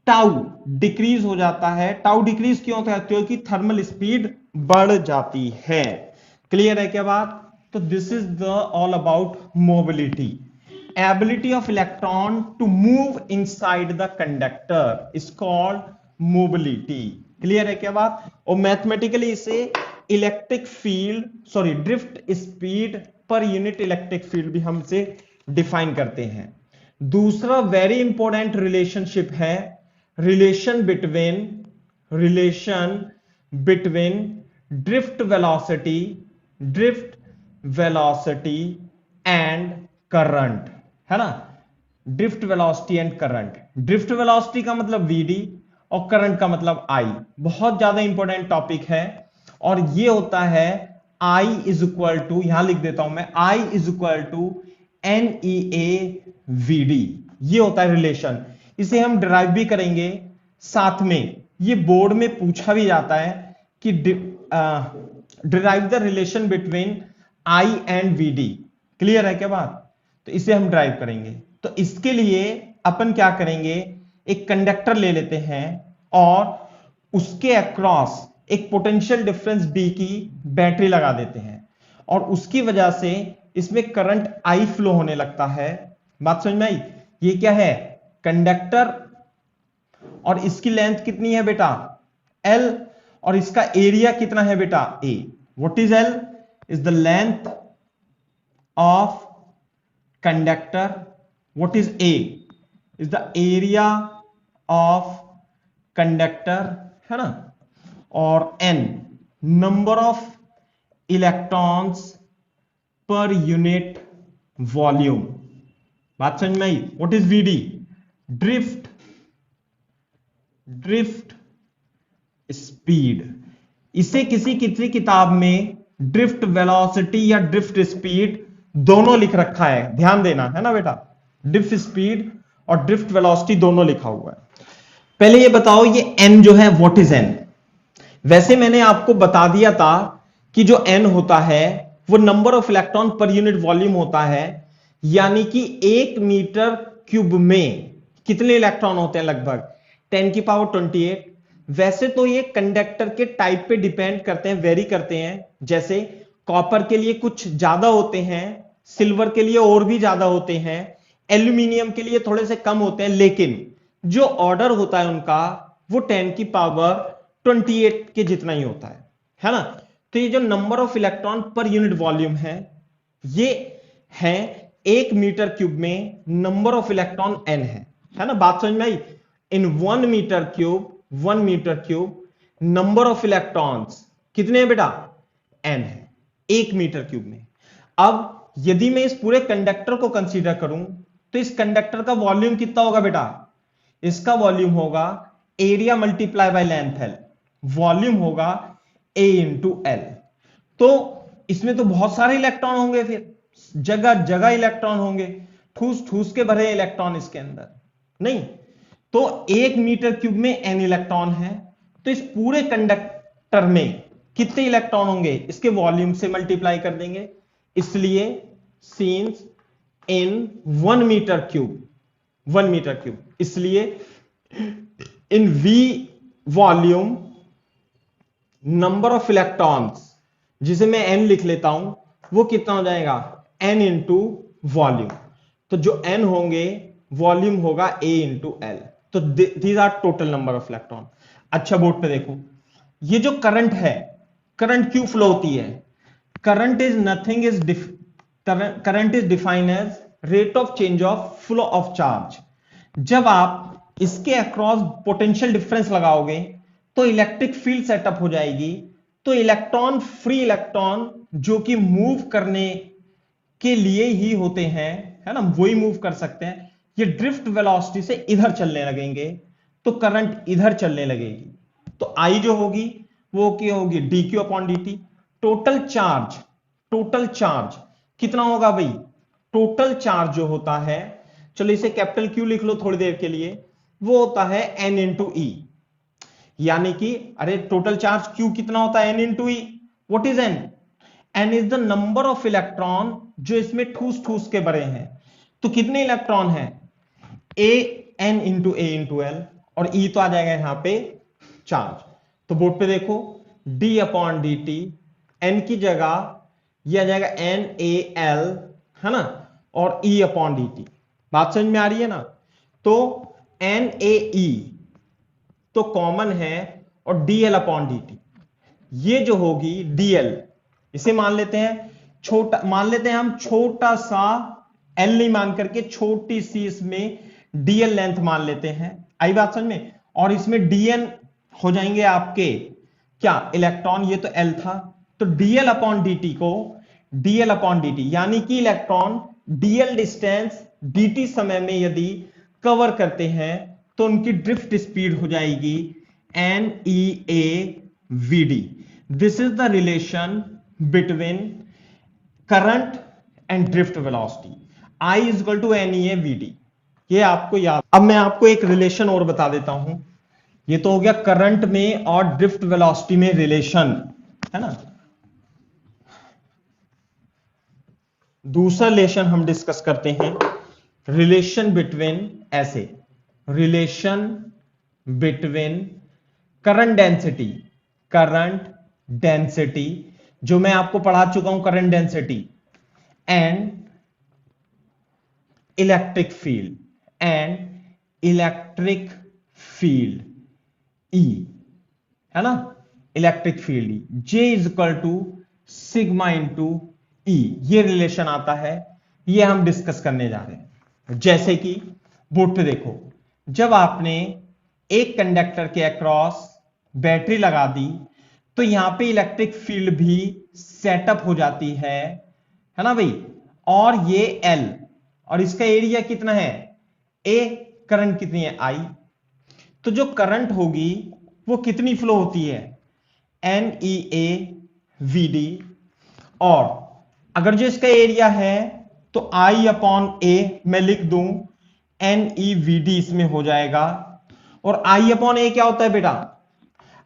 टाउ डिक्रीज हो जाता है। टाउ डिक्रीज क्यों होता है? क्योंकि थर्मल स्पीड बढ़ जाती है। क्लियर है क्या बात? तो this is the all about mobility. Ability of electron to move inside the conductor is called mobility. Clear है क्या बात? और मैथमेटिकली इसे electric field, sorry drift speed पर यूनिट इलेक्ट्रिक फील्ड भी हमसे डिफाइन करते हैं। दूसरा वेरी इंपॉर्टेंट रिलेशनशिप है relation between drift velocity and current, है ना? Drift velocity and current. Drift velocity का मतलब vd और करंट का मतलब I। बहुत ज्यादा इंपॉर्टेंट टॉपिक है, और ये होता है I इज इक्वल टू, यहां लिख देता हूं मैं, I is equal to NEA/VD। ये होता है रिलेशन। इसे हम डिराइव भी करेंगे साथ में। ये बोर्ड में पूछा भी जाता है कि derive the relation between I and VD। Clear है क्या बात? तो इसे हम ड्राइव करेंगे। तो इसके लिए अपन क्या करेंगे, एक कंडक्टर ले लेते हैं और उसके अक्रॉस एक पोटेंशियल डिफरेंस D की बैटरी लगा देते हैं, और उसकी वजह से इसमें करंट I फ्लो होने लगता है। बात समझ में आई? ये क्या है? कंडक्टर, और इसकी लेंथ कितनी है बेटा? L, और इसका एरिया कितना है बेटा? A। What is L? Is the length of conductor. What is A? Is the area of conductor, है ना? और N number of electrons per unit volume। बात समझ में आई? What is VD? Drift speed. इसे किसी किसी किताब में ड्रिफ्ट वेलोसिटी या ड्रिफ्ट स्पीड दोनों लिख रखा है, ध्यान देना, है ना बेटा? ड्रिफ्ट स्पीड और ड्रिफ्ट वेलोसिटी दोनों लिखा हुआ है। पहले ये बताओ, ये n जो है, व्हाट इज n? वैसे मैंने आपको बता दिया था कि जो n होता है वो नंबर ऑफ इलेक्ट्रॉन पर यूनिट वॉल्यूम होता है, यानी कि 1 मीटर क्यूब में कितने इलेक्ट्रॉन होते हैं? लगभग 10⁻28। वैसे तो ये कंडक्टर के टाइप पे डिपेंड करते हैं, वेरी करते हैं। जैसे कॉपर के लिए कुछ ज्यादा होते हैं, सिल्वर के लिए और भी ज्यादा होते हैं, एल्यूमिनियम के लिए थोड़े से कम होते हैं, लेकिन जो ऑर्डर होता है उनका वो 10⁻28 के जितना ही होता है ना? तो ये जो नंबर ऑफ इलेक्ट्रॉन पर यूनिट वॉल्यूम है, ये है 1 मीटर क्यूब में नंबर ऑफ इलेक्ट्रॉन n है ना? बात समझ में आई? In 1 metre cube number of electrons कितने हैं बेटा? n है 1 मीटर क्यूब में। अब यदि मैं इस पूरे कंडक्टर को कंसीडर करूं, तो इस कंडक्टर का वॉल्यूम कितना होगा बेटा? इसका वॉल्यूम होगा area multiply by length L। Volume होगा A इंटू L। तो इसमें तो बहुत सारे इलेक्ट्रॉन होंगे, फिर जगह जगह इलेक्ट्रॉन होंगे, ठूस ठूस के भरे इलेक्ट्रॉन इसके अंदर नहीं। तो 1 मीटर क्यूब में n इलेक्ट्रॉन है, तो इस पूरे कंडक्टर में कितने इलेक्ट्रॉन होंगे? इसके वॉल्यूम से मल्टीप्लाई कर देंगे। इसलिए सीन्स इन 1 मीटर क्यूब, इसलिए इन V volume number of electrons, जिसे मैं n लिख लेता हूं, वो कितना हो जाएगा? n into volume. तो जो n होंगे वॉल्यूम होगा A इंटू एल। तो these are total number of electron. अच्छा बोर्ड पे देखो, ये जो करंट है, करंट क्यों फ्लो होती है? Current is nothing is current is defined as rate of change of flow of charge. जब आप इसके अक्रॉस पोटेंशियल डिफरेंस लगाओगे तो इलेक्ट्रिक फील्ड सेटअप हो जाएगी। तो इलेक्ट्रॉन, फ्री इलेक्ट्रॉन जो कि मूव करने के लिए ही होते हैं, है ना, वही मूव कर सकते हैं, ये ड्रिफ्ट वेलोसिटी से इधर चलने लगेंगे तो करंट इधर चलने लगेगी। तो आई जो होगी वो क्या होगी? dq upon dt। Total charge कितना होगा भाई? टोटल चार्ज जो होता है, चलो इसे कैपिटल क्यू लिख लो थोड़ी देर के लिए, वो होता है n इंटू ई। यानी कि अरे टोटल चार्ज क्यू कितना होता है? n into E. What is n? n is the number of electron जो इसमें ठूस ठूस के भरे हैं। तो कितने इलेक्ट्रॉन हैं? a n into A into L, और e तो आ जाएगा यहां पे चार्ज। तो बोर्ड पे देखो, d upon D T, n की जगह यह आ जाएगा n a l, है ना, और e अपॉन डी टी। बात समझ में आ रही है ना? तो n a e तो कॉमन है, और dl अपॉन डी टी ये जो होगी dl, इसे मान लेते हैं छोटा, मान लेते हैं हम छोटा सा l नहीं मान करके छोटी सी इसमें dl लेंथ मान लेते हैं। आई बात समझ में? और इसमें dn हो जाएंगे आपके क्या? इलेक्ट्रॉन। ये तो l था, तो dl अपॉन dt को dl अपॉन dt, यानी कि इलेक्ट्रॉन dl डिस्टेंस dt समय में यदि कवर करते हैं तो उनकी ड्रिफ्ट स्पीड हो जाएगी NEAVD। This is the relation between current and drift velocity. I is equal to NEAVD। ये आपको याद। अब मैं आपको एक रिलेशन और बता देता हूं। ये तो हो गया करंट में और ड्रिफ्ट वेलोसिटी में रिलेशन, है ना। दूसरा रिलेशन हम डिस्कस करते हैं, रिलेशन बिटवीन, ऐसे रिलेशन बिटवीन करंट डेंसिटी जो मैं आपको पढ़ा चुका हूं, current density and electric field E, है ना, electric field E, J is equal to sigma into E। ये रिलेशन आता है, ये हम डिस्कस करने जा रहे हैं। जैसे कि बोर्ड पे देखो, जब आपने एक कंडक्टर के अक्रॉस बैटरी लगा दी तो यहां पे इलेक्ट्रिक फील्ड भी सेटअप हो जाती है ना भाई। और ये L, और इसका एरिया कितना है? A। करंट कितनी है? I। तो जो करंट होगी वो कितनी फ्लो होती है? NEAVD। और अगर जो इसका एरिया है तो I अपॉन A मैं लिख दूं, NEVD इसमें हो जाएगा। और I अपॉन A क्या होता है बेटा?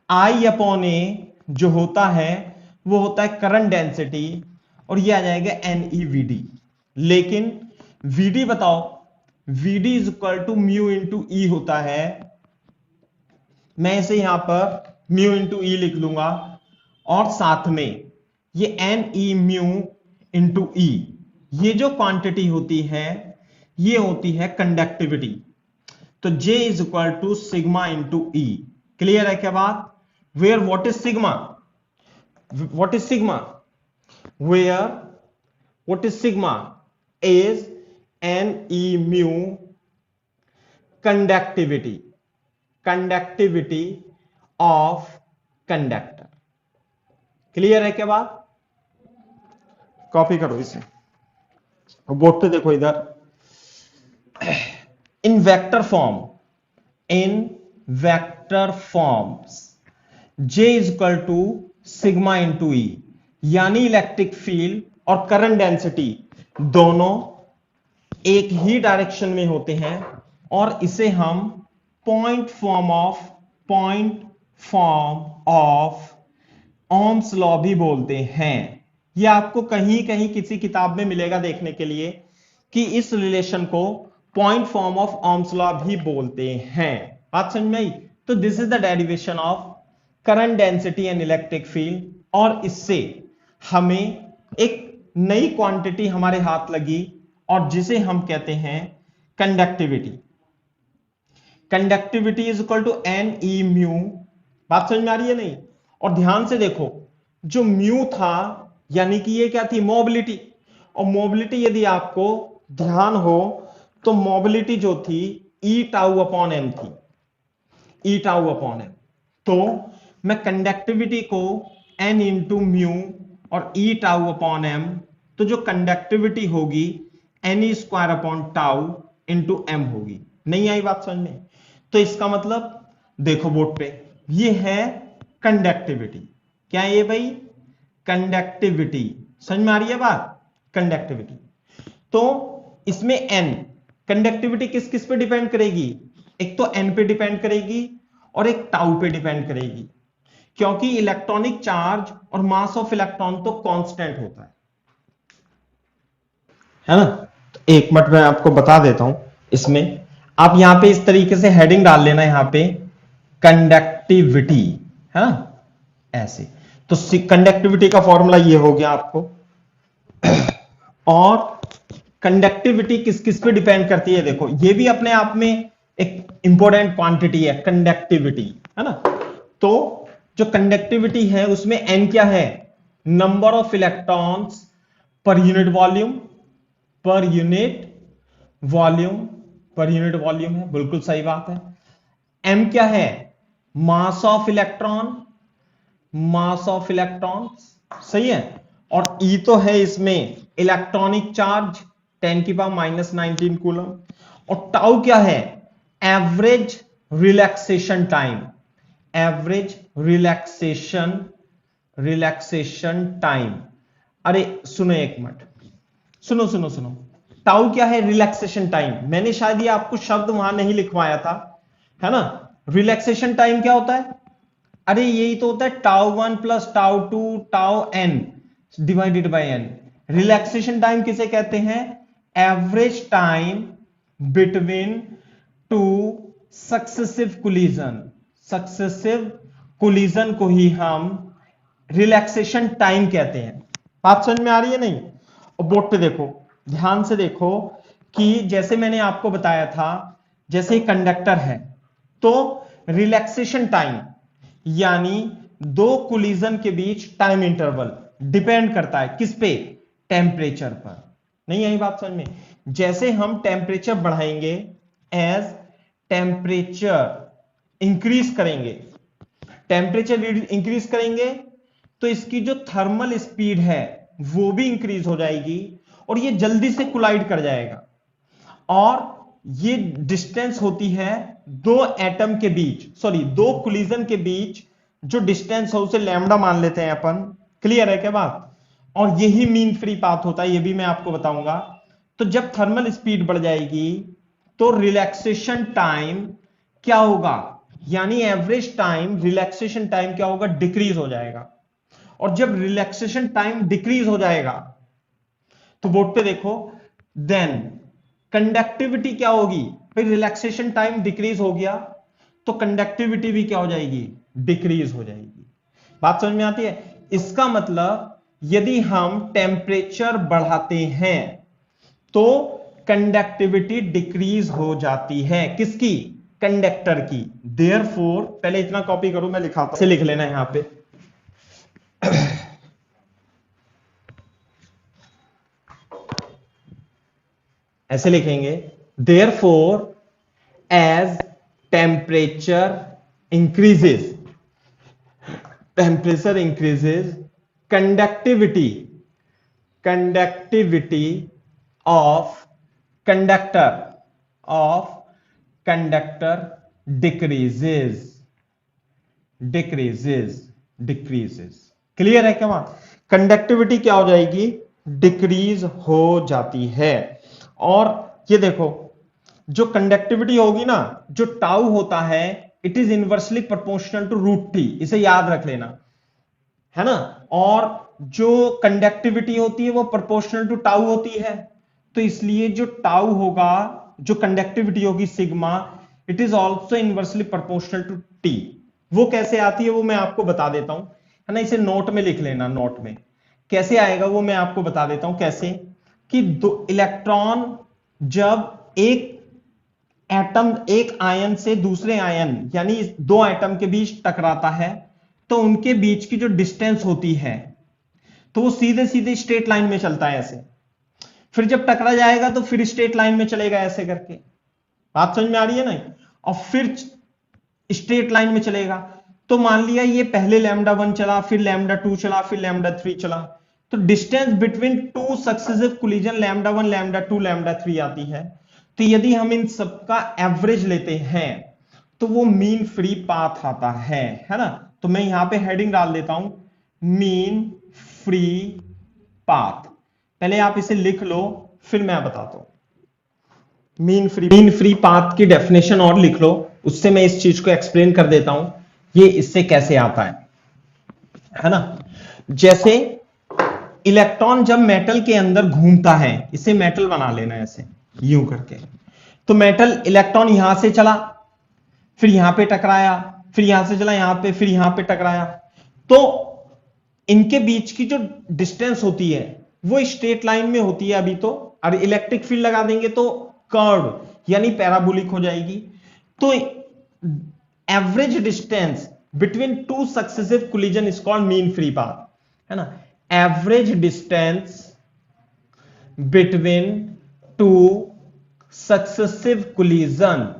I अपॉन A जो होता है वो होता है करंट डेंसिटी, और ये आ जाएगा NEVD। लेकिन VD बताओ, VD is equal to mu into E होता है। मैं इसे यहां पर म्यू इंटू ई लिख लूंगा, और साथ में ये NE म्यू इंटू ई, ये जो क्वांटिटी होती है ये होती है कंडक्टिविटी। तो J is equal to sigma into e. Clear है क्या बात? Where what is sigma? What is sigma? Where what is sigma is NE mu conductivity of conductor. Clear है क्या बात? कॉपी करो इसे, बोर्ड पे देखो इधर, in vector forms J is equal to sigma into E, यानी इलेक्ट्रिक फील्ड और करंट डेंसिटी दोनों एक ही डायरेक्शन में होते हैं, और इसे हम point form of Ohm's law भी बोलते हैं। यह आपको कहीं कहीं किसी किताब में मिलेगा देखने के लिए कि इस रिलेशन को point form of Ohm's law भी बोलते हैं। बात समझ में आई? तो this is the derivation of current density and electric field, और इससे हमें एक नई क्वांटिटी हमारे हाथ लगी, और जिसे हम कहते हैं conductivity, conductivity is equal to n e mu. बात समझ में आ रही है नहीं? और ध्यान से देखो, जो म्यू था यानी कि ये क्या थी, मोबिलिटी। और मोबिलिटी यदि आपको ध्यान हो तो मोबिलिटी जो थी ई टाउ अपॉन एम थी, ई टाउ अपॉन एम। तो मैं कंडक्टिविटी को एन इंटू म्यू और ई टाउ अपॉन एम, तो जो कंडक्टिविटी होगी एन ई square upon tau into m होगी। नहीं आई बात समझ में? तो इसका मतलब देखो बोर्ड पे, ये है कंडक्टिविटी। क्या है ये भाई? कंडक्टिविटी। समझ में आ रही है बात? कंडक्टिविटी। तो इसमें एन, कंडक्टिविटी किस किस पे डिपेंड करेगी? एक तो एन पे डिपेंड करेगी और एक टाउ पे डिपेंड करेगी, क्योंकि इलेक्ट्रॉनिक चार्ज और मास ऑफ इलेक्ट्रॉन तो कांस्टेंट होता है ना? तो एक मिनट में आपको बता देता हूं। इसमें आप यहां पे इस तरीके से हेडिंग डाल लेना, यहां पे कंडक्टिविटी, है ना, ऐसे। तो कंडक्टिविटी का फॉर्मूला ये हो गया आपको। और कंडक्टिविटी किस किस पे डिपेंड करती है? देखो, ये भी अपने आप में एक इंपॉर्टेंट क्वांटिटी है कंडक्टिविटी, है ना? तो जो कंडक्टिविटी है उसमें एन क्या है? नंबर ऑफ इलेक्ट्रॉन्स पर यूनिट वॉल्यूम, पर यूनिट वॉल्यूम, पर यूनिट वॉल्यूम है, बिल्कुल सही बात है। एम क्या है? मास of electron, mass of electrons, सही है। और ई तो है इसमें इलेक्ट्रॉनिक चार्ज 10 की पावर -19 कूलम। और टाउ क्या है? Average relaxation time, average relaxation, relaxation time. अरे सुनो एक मिनट, सुनो सुनो सुनो, टाउ क्या है? Relaxation time. मैंने शायद ये आपको शब्द वहां नहीं लिखवाया था, है ना? रिलैक्सेशन टाइम क्या होता है? अरे यही तो होता है tau 1 plus tau 2 tau n divided by n. Relaxation time किसे कहते हैं? Average time between two successive collision, successive collision को ही हम रिलैक्सेशन टाइम कहते हैं। बात समझ में आ रही है नहीं? और बोर्ड पे देखो, ध्यान से देखो कि जैसे मैंने आपको बताया था, जैसे ही कंडक्टर है तो रिलैक्सेशन टाइम यानी दो कोलिजन के बीच टाइम इंटरवल डिपेंड करता है किस पे? टेम्परेचर पर। नहीं आई बात समझ में? जैसे हम टेम्परेचर बढ़ाएंगे, एज टेम्परेचर इंक्रीज करेंगे, टेम्परेचर इंक्रीज करेंगे तो इसकी जो थर्मल स्पीड है वो भी इंक्रीज हो जाएगी और ये जल्दी से कोलाइड कर जाएगा। और ये डिस्टेंस होती है दो एटम के बीच, सॉरी दो कोलिजन के बीच जो डिस्टेंस है उसे लैम्डा मान लेते हैं अपन। क्लियर है क्या बात? और यही मीन फ्री पाथ होता है, ये भी मैं आपको बताऊंगा। तो जब थर्मल स्पीड बढ़ जाएगी तो रिलैक्सेशन टाइम क्या होगा? यानी एवरेज टाइम, रिलैक्सेशन टाइम क्या होगा? डिक्रीज हो जाएगा। और जब रिलैक्सेशन टाइम डिक्रीज हो जाएगा तो बोर्ड पे देखो, देन कंडक्टिविटी क्या होगी? फिर रिलैक्सेशन टाइम डिक्रीज हो गया तो कंडक्टिविटी भी क्या हो जाएगी? डिक्रीज हो जाएगी। बात समझ में आती है? इसका मतलब यदि हम टेम्परेचर बढ़ाते हैं तो कंडक्टिविटी डिक्रीज हो जाती है। किसकी? कंडक्टर की। देयरफॉर, पहले इतना कॉपी करो, मैं लिखाता हूं, इसे लिख लेना यहां पे। ऐसे लिखेंगे, therefore as temperature increases, temperature increases, conductivity, conductivity of conductor, of conductor decreases, decreases, decreases. Clear है क्या बात? कंडक्टिविटी क्या हो जाएगी? डिक्रीज हो जाती है। और ये देखो, जो कंडक्टिविटी होगी ना, जो टाउ होता है, it is inversely proportional to root T, इसे याद रख लेना, है ना? और जो कंडक्टिविटी होती है वो प्रोपोर्शनल टू टाउ होती है। तो इसलिए जो टाउ होगा, जो कंडक्टिविटी होगी sigma, it is also inversely proportional to T. वो कैसे आती है वो मैं आपको बता देता हूं, है ना? इसे नोट में लिख लेना, नोट में कैसे आएगा वो मैं आपको बता देता हूं। कैसे कि दो इलेक्ट्रॉन जब एक एटम एक आयन से दूसरे आयन यानी दो एटम के बीच टकराता है तो उनके बीच की जो डिस्टेंस होती है तो वो सीधे सीधे स्ट्रेट लाइन में चलता है ऐसे, फिर जब टकरा जाएगा तो फिर स्ट्रेट लाइन में चलेगा ऐसे करके। बात समझ में आ रही है ना? और फिर स्ट्रेट लाइन में चलेगा। तो मान लिया ये पहले लैम्डा 1 चला, फिर लैम्डा 2 चला, फिर लैम्डा 3 चला, तो distance between two successive collision lambda 1 lambda 2 lambda 3 आती है। तो यदि हम इन सबका एवरेज लेते हैं तो वो मीन फ्री पाथ आता है ना? तो मैं यहां पे हेडिंग डाल देता हूं मीन फ्री पाथ। पहले आप इसे लिख लो फिर मैं बताता हूं। मीन फ्री पाथ की डेफिनेशन और लिख लो, उससे मैं इस चीज को एक्सप्लेन कर देता हूं ये इससे कैसे आता है ना? जैसे इलेक्ट्रॉन जब मेटल के अंदर घूमता है, इसे मेटल बना लेना ऐसे यूं करके, तो मेटल इलेक्ट्रॉन यहां से चला, फिर यहां पे टकराया, फिर यहां से चला यहां पे, फिर यहां पे टकराया, तो इनके बीच की जो डिस्टेंस होती है वो स्ट्रेट लाइन में होती है अभी तो, और इलेक्ट्रिक फील्ड लगा देंगे तो कर्व यानी पैराबोलिक हो जाएगी। तो average distance between two successive collision is called mean free path, है ना? Average distance between two successive collision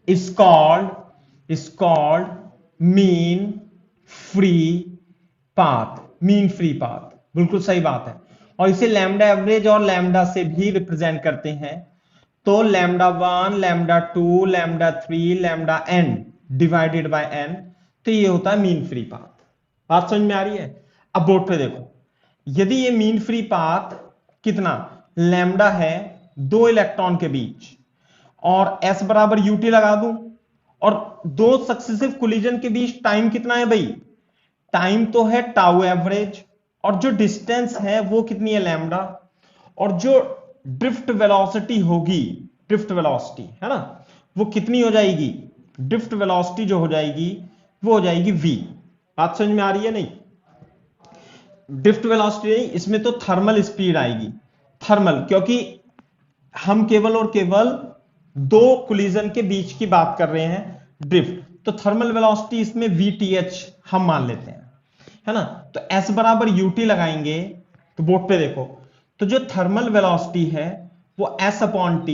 is called mean free path। बिल्कुल सही बात है। और इसे लैम्डा एवरेज और लैम्डा से भी रिप्रेजेंट करते हैं। तो lambda 1 lambda 2 lambda 3 lambda n divided by n, तो ये होता है मीन फ्री पाथ। बात समझ में आ रही है? अब बोर्ड पे देखो, यदि ये मीन फ्री पाथ कितना लैम्डा है दो इलेक्ट्रॉन के बीच, और s बराबर ut लगा दूं, और दो सक्सेसिव कोलिजन के बीच टाइम कितना है भाई? टाइम तो है टाउ एवरेज, और जो डिस्टेंस है वो कितनी है लैम्डा, और जो ड्रिफ्ट वेलोसिटी होगी, ड्रिफ्ट वेलोसिटी है ना, वो कितनी हो जाएगी? ड्रिफ्ट वेलोसिटी जो हो जाएगी वो हो जाएगी v। बात समझ में आ रही है? नहीं, ड्रिफ्ट वेलोसिटी नहीं, इसमें तो थर्मल स्पीड आएगी। थर्मल, क्योंकि हम केवल और केवल दो कोलिजन के बीच की बात कर रहे हैं, ड्रिफ्ट, तो थर्मल वेलोसिटी इसमें VTH हम मान लेते हैं, है ना? तो S बराबर UT लगाएंगे, तो बोर्ड पे देखो, तो जो थर्मल वेलोसिटी है वो S अपॉन T,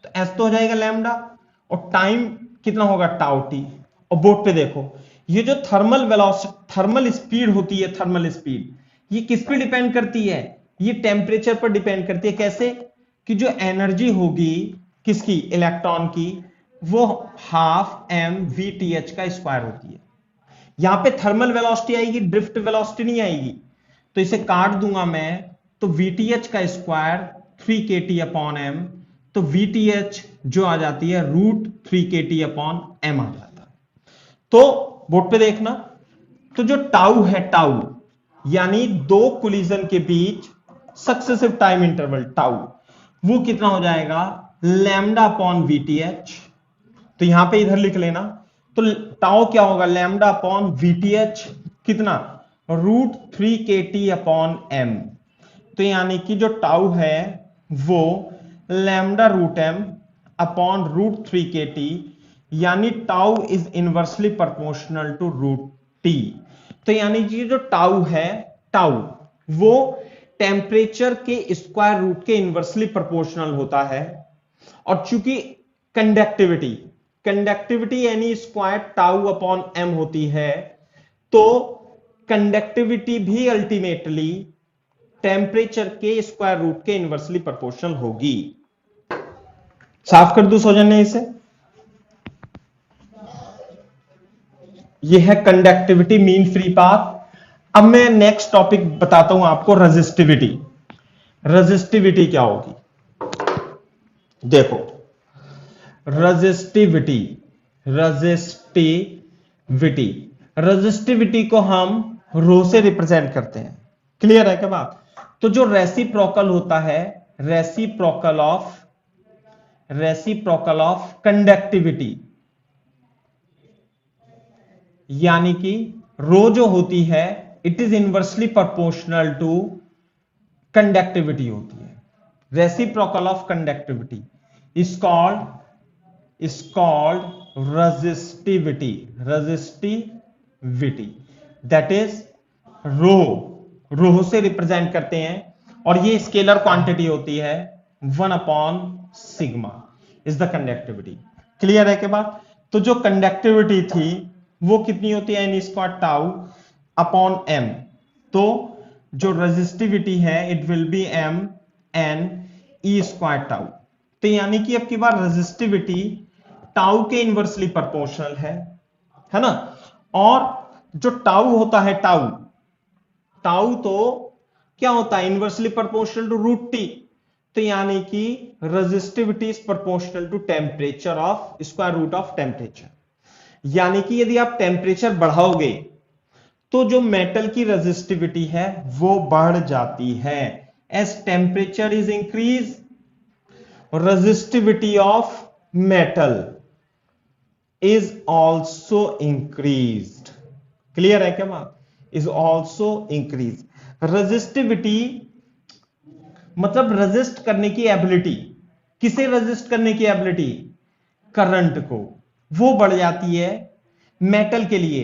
तो S तो हो जाएगा लैम्डा, और टाइम कितना होगा टाउ T। और बोर्ड पे देखो, ये जो थर्मल वेलोसिटी थर्मल स्पीड होती है, थर्मल स्पीड ये किस पे डिपेंड करती है? ये टेम्परेचर पर डिपेंड करती है। कैसे? कि जो एनर्जी होगी किसकी? इलेक्ट्रॉन की, वो हाफ mVTH का स्क्वायर होती है। यहां पे थर्मल वेलोसिटी आएगी, ड्रिफ्ट वेलोसिटी नहीं आएगी, तो इसे काट दूंगा मैं, तो VTH का स्क्वायर 3kT अपॉन m, तो VTH जो आ जाती है √3kT अपॉन m आ जाता है। तो बोर्ड पे देखना, तो जो टाउ है, टाउ यानी दो कोलिजन के बीच सक्सेसिव टाइम इंटरवल टाउ, वो कितना हो जाएगा? Lambda upon VTH। तो यहां पे इधर लिख लेना, तो टाउ क्या होगा? लैम्डा अपॉन VTH कितना? √3kT upon m। तो यानी कि जो टाउ है वो लैम्डा √m अपॉन √3kT, यानी tau is inversely proportional to √t। तो यानी कि जो टाउ है, टाउ वो टेम्परेचर के स्क्वायर रूट के इनवर्सली प्रोपोर्शनल होता है। और चूंकि कंडक्टिविटी कंडक्टिविटी यानी स्क्वायर टाउ अपॉन m होती है, तो कंडक्टिविटी भी अल्टीमेटली टेम्परेचर के स्क्वायर रूट के इनवर्सली प्रोपोर्शनल होगी। साफ कर दूं सौजन्य इसे? यह है कंडक्टिविटी मीन फ्री पाथ। अब मैं नेक्स्ट टॉपिक बताता हूं आपको, रेजिस्टिविटी। रेजिस्टिविटी क्या होगी? देखो, रेजिस्टिविटी रेजिस्टिविटी रेजिस्टिविटी को हम रो से रिप्रेजेंट करते हैं। क्लियर है क्या बात? तो जो रेसिप्रोकल होता है, रेसिप्रोकल ऑफ कंडक्टिविटी, यानी कि रो जो होती है it is inversely proportional to conductivity होती है। Reciprocal of conductivity is called resistivity. Resistivity that is rho, rho से रिप्रेजेंट करते हैं और ये स्केलर क्वांटिटी होती है 1/सिग्मा इज द कंडक्टिविटी। क्लियर है के बाद? तो जो कंडक्टिविटी थी वो कितनी होती है, N square tau upon M. तो जो रेजिस्टिविटी है it will be M N E square tau. तो यानी कि अब की बार रेजिस्टिविटी टाउ के इनवर्सली प्रोपोर्शनल है ना। और जो टाउ होता है टाउ टाउ तो क्या होता है, inversely proportional to root T. तो यानी कि resistivity is proportional to temperature of square root of temperature. यानी कि यदि आप टेम्परेचर बढ़ाओगे तो जो मेटल की रेजिस्टिविटी है वो बढ़ जाती है। As temperature is increase, resistivity of metal is also increased. Clear है क्या बात? is also increased। रेजिस्टिविटी मतलब रेजिस्ट करने की एबिलिटी। किसे रेजिस्ट करने की एबिलिटी? करंट को। वो बढ़ जाती है मेटल के लिए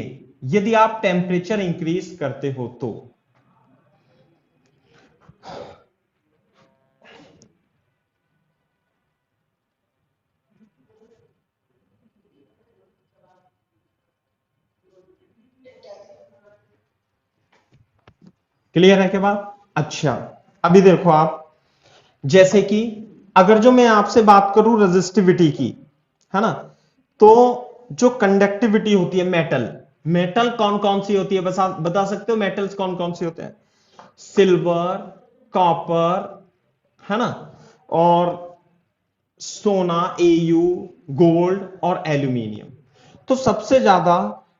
यदि आप टेम्परेचर इंक्रीज करते हो तो। क्लियर है क्या बात? अच्छा, अभी देखो आप, जैसे कि अगर जो मैं आपसे बात करूं रेजिस्टिविटी की, है ना, तो जो कंडक्टिविटी होती है मेटल, मेटल कौन कौन सी होती है बता सकते हो? मेटल्स कौन कौन सी होते हैं? सिल्वर, कॉपर, है ना, और सोना एयू, गोल्ड और एल्यूमिनियम। तो सबसे ज्यादा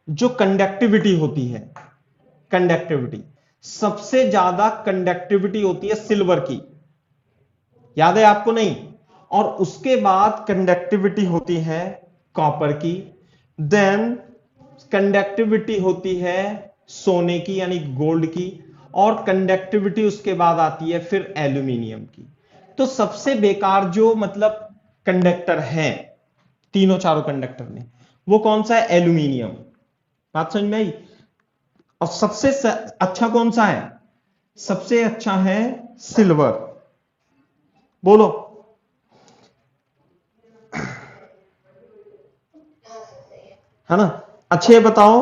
जो कंडक्टिविटी होती है, कंडक्टिविटी सबसे ज्यादा कंडक्टिविटी होती है सिल्वर की, याद है आपको? नहीं। और उसके बाद कंडक्टिविटी होती है कॉपर की, देन कंडक्टिविटी होती है सोने की यानी गोल्ड की, और कंडक्टिविटी उसके बाद आती है फिर एल्यूमिनियम की। तो सबसे बेकार जो मतलब कंडक्टर है तीनों चारों कंडक्टर में, वो कौन सा है? एल्यूमिनियम। बात समझ में आई? और सबसे अच्छा कौन सा है? सबसे अच्छा है सिल्वर। बोलो। है ना? अच्छा ये बताओ,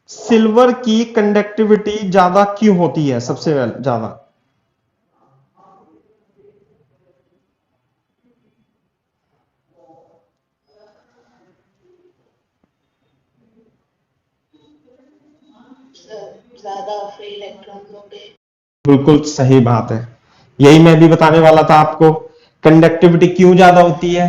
सिल्वर की कंडक्टिविटी ज्यादा क्यों होती है? सबसे ज्यादा ज्यादा फ्री इलेक्ट्रॉन होंगे। बिल्कुल सही बात है, यही मैं भी बताने वाला था आपको। कंडक्टिविटी क्यों ज्यादा होती है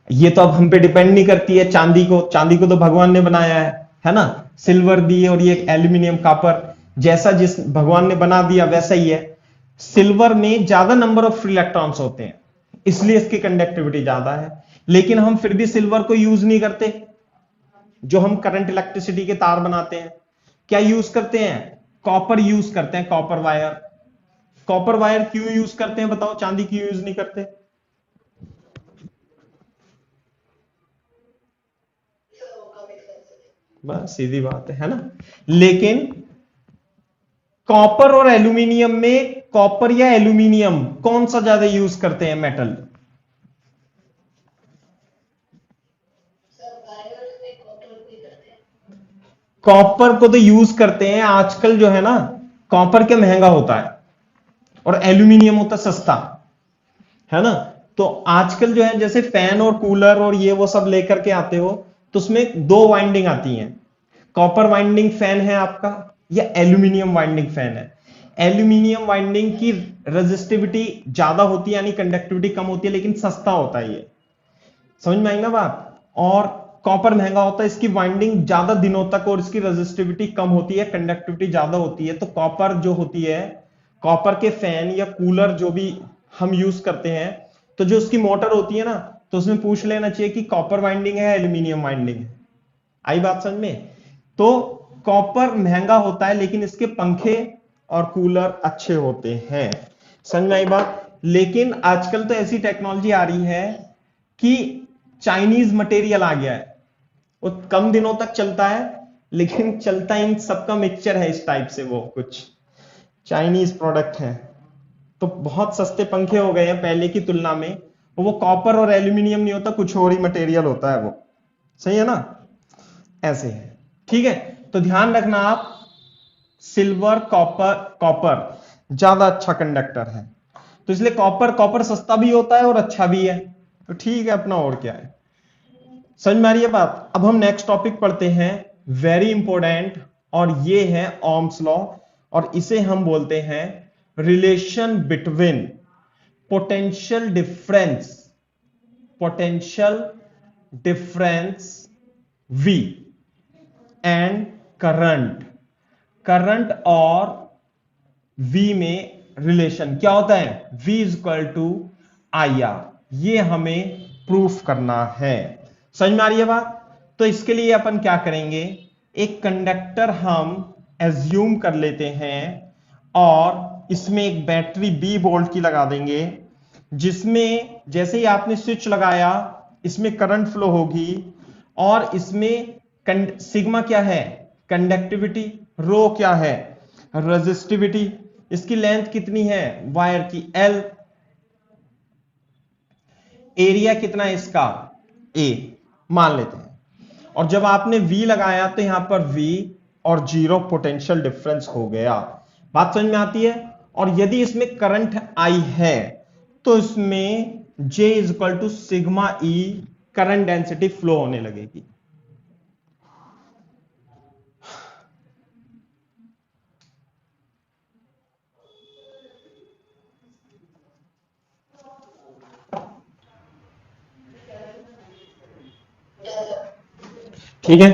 ये तो अब हम पे डिपेंड नहीं करती है। चांदी को तो भगवान ने बनाया है ना, सिल्वर दी और ये एल्यूमिनियम कॉपर, जैसा जिस भगवान ने बना दिया वैसा ही है। सिल्वर में ज्यादा नंबर ऑफ फ्री इलेक्ट्रॉन्स होते हैं इसलिए इसकी कंडक्टिविटी ज्यादा है। लेकिन हम फिर भी सिल्वर को यूज नहीं करते। जो हम करंट इलेक्ट्रिसिटी के तार बनाते हैं क्या यूज करते हैं? कॉपर यूज करते हैं, कॉपर वायर। कॉपर वायर क्यों यूज करते हैं बताओ, चांदी क्यों यूज नहीं करते? बस सीधी बात है ना। लेकिन कॉपर और एल्यूमिनियम में, कॉपर या एल्यूमिनियम कौन सा ज्यादा यूज करते हैं मेटल? कॉपर को तो यूज करते हैं आजकल जो है ना, कॉपर के महंगा होता है और एल्यूमिनियम होता सस्ता, है ना। तो आजकल जो है जैसे फैन और कूलर और ये वो सब लेकर के आते हो तो उसमें दो वाइंडिंग आती हैं। कॉपर वाइंडिंग फैन है आपका या एल्यूमिनियम वाइंडिंग फैन है। एल्यूमिनियम वाइंडिंग की रेजिस्टिविटी ज्यादा होती है यानी कंडक्टिविटी कम होती है, लेकिन सस्ता होता है ये। समझ में आई ना बात? और कॉपर महंगा होता है, इसकी वाइंडिंग ज्यादा दिनों तक और इसकी रेजिस्टिविटी कम होती है, कंडक्टिविटी ज्यादा होती है। तो कॉपर जो होती है, कॉपर के फैन या कूलर जो भी हम यूज करते हैं, तो जो उसकी मोटर होती है ना, तो उसमें पूछ लेना चाहिए कि कॉपर वाइंडिंग है एल्यूमिनियम वाइंडिंग है। आई बात समझ में? तो कॉपर महंगा होता है लेकिन इसके पंखे और कूलर अच्छे होते हैं। समझ में आई बात? लेकिन आजकल तो ऐसी टेक्नोलॉजी आ रही है कि चाइनीज मटेरियल आ गया है, वो कम दिनों तक चलता है लेकिन चलता इन सबका मिक्सचर है इस टाइप से, वो कुछ चाइनीज प्रोडक्ट है। तो बहुत सस्ते पंखे हो गए हैं पहले की तुलना में, वो कॉपर और एल्यूमिनियम नहीं होता, कुछ और ही मटेरियल होता है वो। सही है ना, ऐसे है। ठीक है, तो ध्यान रखना आप, सिल्वर कॉपर, कॉपर ज्यादा अच्छा कंडक्टर है, तो इसलिए कॉपर सस्ता भी होता है और अच्छा भी है, तो ठीक है अपना, और क्या है। समझ में आ रही है बात। अब हम नेक्स्ट टॉपिक पढ़ते हैं, वेरी इंपॉर्टेंट, और ये है ओम्स लॉ, और इसे हम बोलते हैं relation between potential difference V and current और V में रिलेशन क्या होता है, V is equal to IR, ये हमें प्रूफ करना है। समझ में आ रही है बात। तो इसके लिए अपन क्या करेंगे, एक कंडक्टर हम एज्यूम कर लेते हैं और इसमें एक बैटरी B वोल्ट की लगा देंगे, जिसमें जैसे ही आपने स्विच लगाया इसमें करंट फ्लो होगी, और इसमें सिग्मा क्या है, कंडक्टिविटी, रो क्या है, रेजिस्टिविटी, इसकी लेंथ कितनी है वायर की, L, एरिया कितना है इसका, A मान लेते हैं। और जब आपने V लगाया तो यहां पर V और 0 पोटेंशियल डिफरेंस हो गया, बात समझ में आती है। और यदि इसमें करंट I है तो इसमें J is equal to sigma E current density flow होने लगेगी। ठीक है,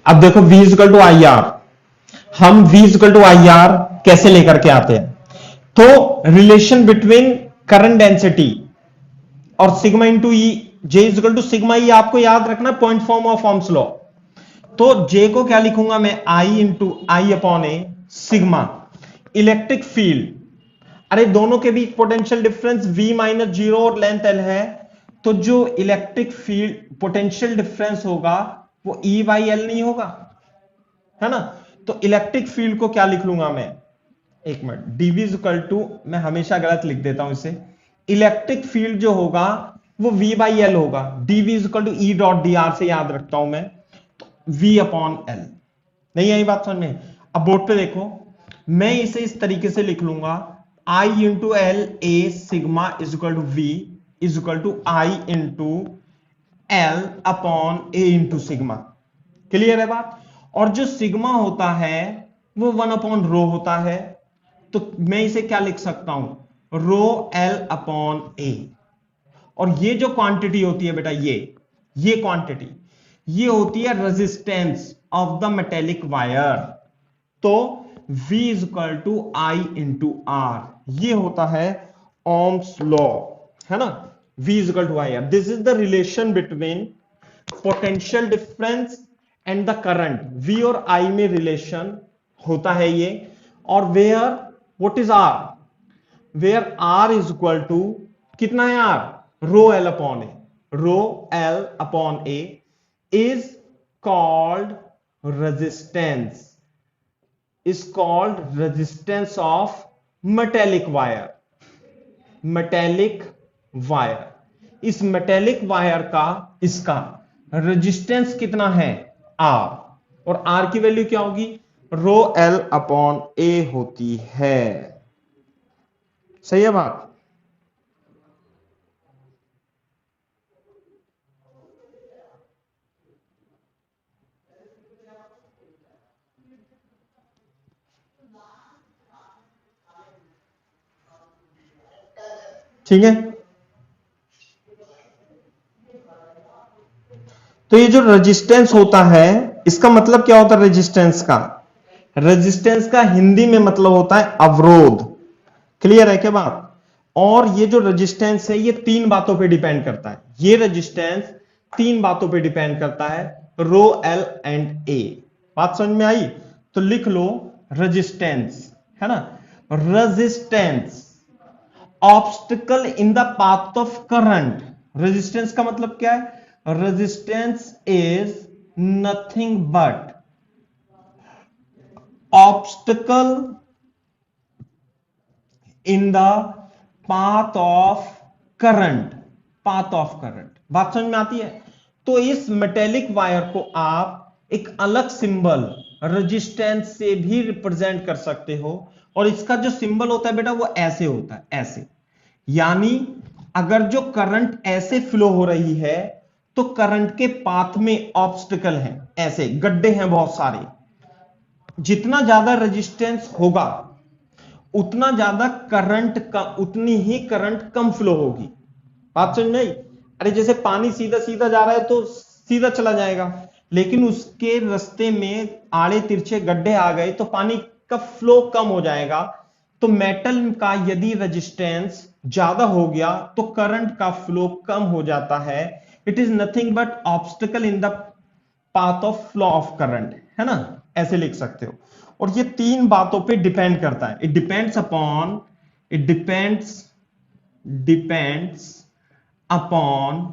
अब देखो V equal to I R, हम V equal to I R कैसे लेकर के आते हैं, तो रिलेशन बिटवीन करंट डेंसिटी और sigma into E, J equal to sigma E, आपको याद रखना point form of Ohm's law. तो J को क्या लिखूंगा मैं, I into I upon A sigma, electric field, अरे दोनों के बीच पोटेंशियल डिफरेंस V माइनस 0 और लेंथ L है, तो जो इलेक्ट्रिक फील्ड पोटेंशियल डिफरेंस होगा वो E बाई एल नहीं होगा, है ना। तो इलेक्ट्रिक फील्ड को क्या लिख लूंगा मैं, एक मिनट, dV इक्वल टू, मैं हमेशा गलत लिख देता हूं इसे, इलेक्ट्रिक फील्ड जो होगा वो V बाई एल होगा, dV equal to E dot D R से याद रखता हूं मैं, तो V अपॉन एल। नहीं आई बात समझ में। अब बोर्ड पे देखो, मैं इसे इस तरीके से लिख लूंगा, I into L A sigma is equal to V is equal to I into L upon A into sigma. Clear है बात। और जो सिग्मा होता है वो 1 अपॉन रो होता है, तो मैं इसे क्या लिख सकता हूं, रो एल अपॉन ए। और ये जो क्वांटिटी होती है बेटा, ये क्वांटिटी ये होती है resistance of the metallic wire, तो V is equal to I into R, ये होता है ओम्स लॉ, है ना। V is equal to I R, this is the relation between potential difference and the current, V और I में रिलेशन होता है ये। और where what is R, where R is equal to कितना है R, rho L upon A, rho L upon A is called resistance, is called resistance of metallic wire, metallic wire। इस metallic wire का इसका रेजिस्टेंस कितना है R, और R की वैल्यू क्या होगी, रो एल अपॉन ए होती है। सही है बात। ठीक है, तो ये जो रेजिस्टेंस होता है, इसका मतलब क्या होता है रेजिस्टेंस का, रेजिस्टेंस का हिंदी में मतलब होता है अवरोध। क्लियर है क्या बात। और ये जो रेजिस्टेंस है ये 3 बातों पे डिपेंड करता है, ये रेजिस्टेंस 3 बातों पे डिपेंड करता है, रो एल एंड ए। बात समझ में आई, तो लिख लो रेजिस्टेंस, है ना, resistance obstacle in the path of current. Resistance का मतलब क्या है? Resistance is nothing but obstacle in the path of current. Path of current, बात समझ में आती है? तो इस मेटेलिक वायर को आप एक अलग सिंबल रेजिस्टेंस से भी रिप्रेजेंट कर सकते हो, और इसका जो सिंबल होता है बेटा वो ऐसे होता है, ऐसे। यानी अगर जो करंट ऐसे फ्लो हो रही है तो करंट के पाथ में ऑब्स्टिकल है, ऐसे गड्ढे हैं बहुत सारे। जितना ज्यादा रेजिस्टेंस होगा उतना ज्यादा करंट का, उतनी ही करंट कम फ्लो होगी। बात समझ नहीं? अरे जैसे पानी सीधा सीधा जा रहा है तो सीधा चला जाएगा, लेकिन उसके रास्ते में आड़े तिरछे गड्ढे आ गए तो पानी का फ्लो कम हो जाएगा। तो मेटल का यदि रेजिस्टेंस ज्यादा हो गया तो करंट का फ्लो कम हो जाता है। It is nothing but obstacle in the path of flow of current, है ना? ऐसे लिख सकते हो। और ये तीन बातों पे डिपेंड करता है। It depends upon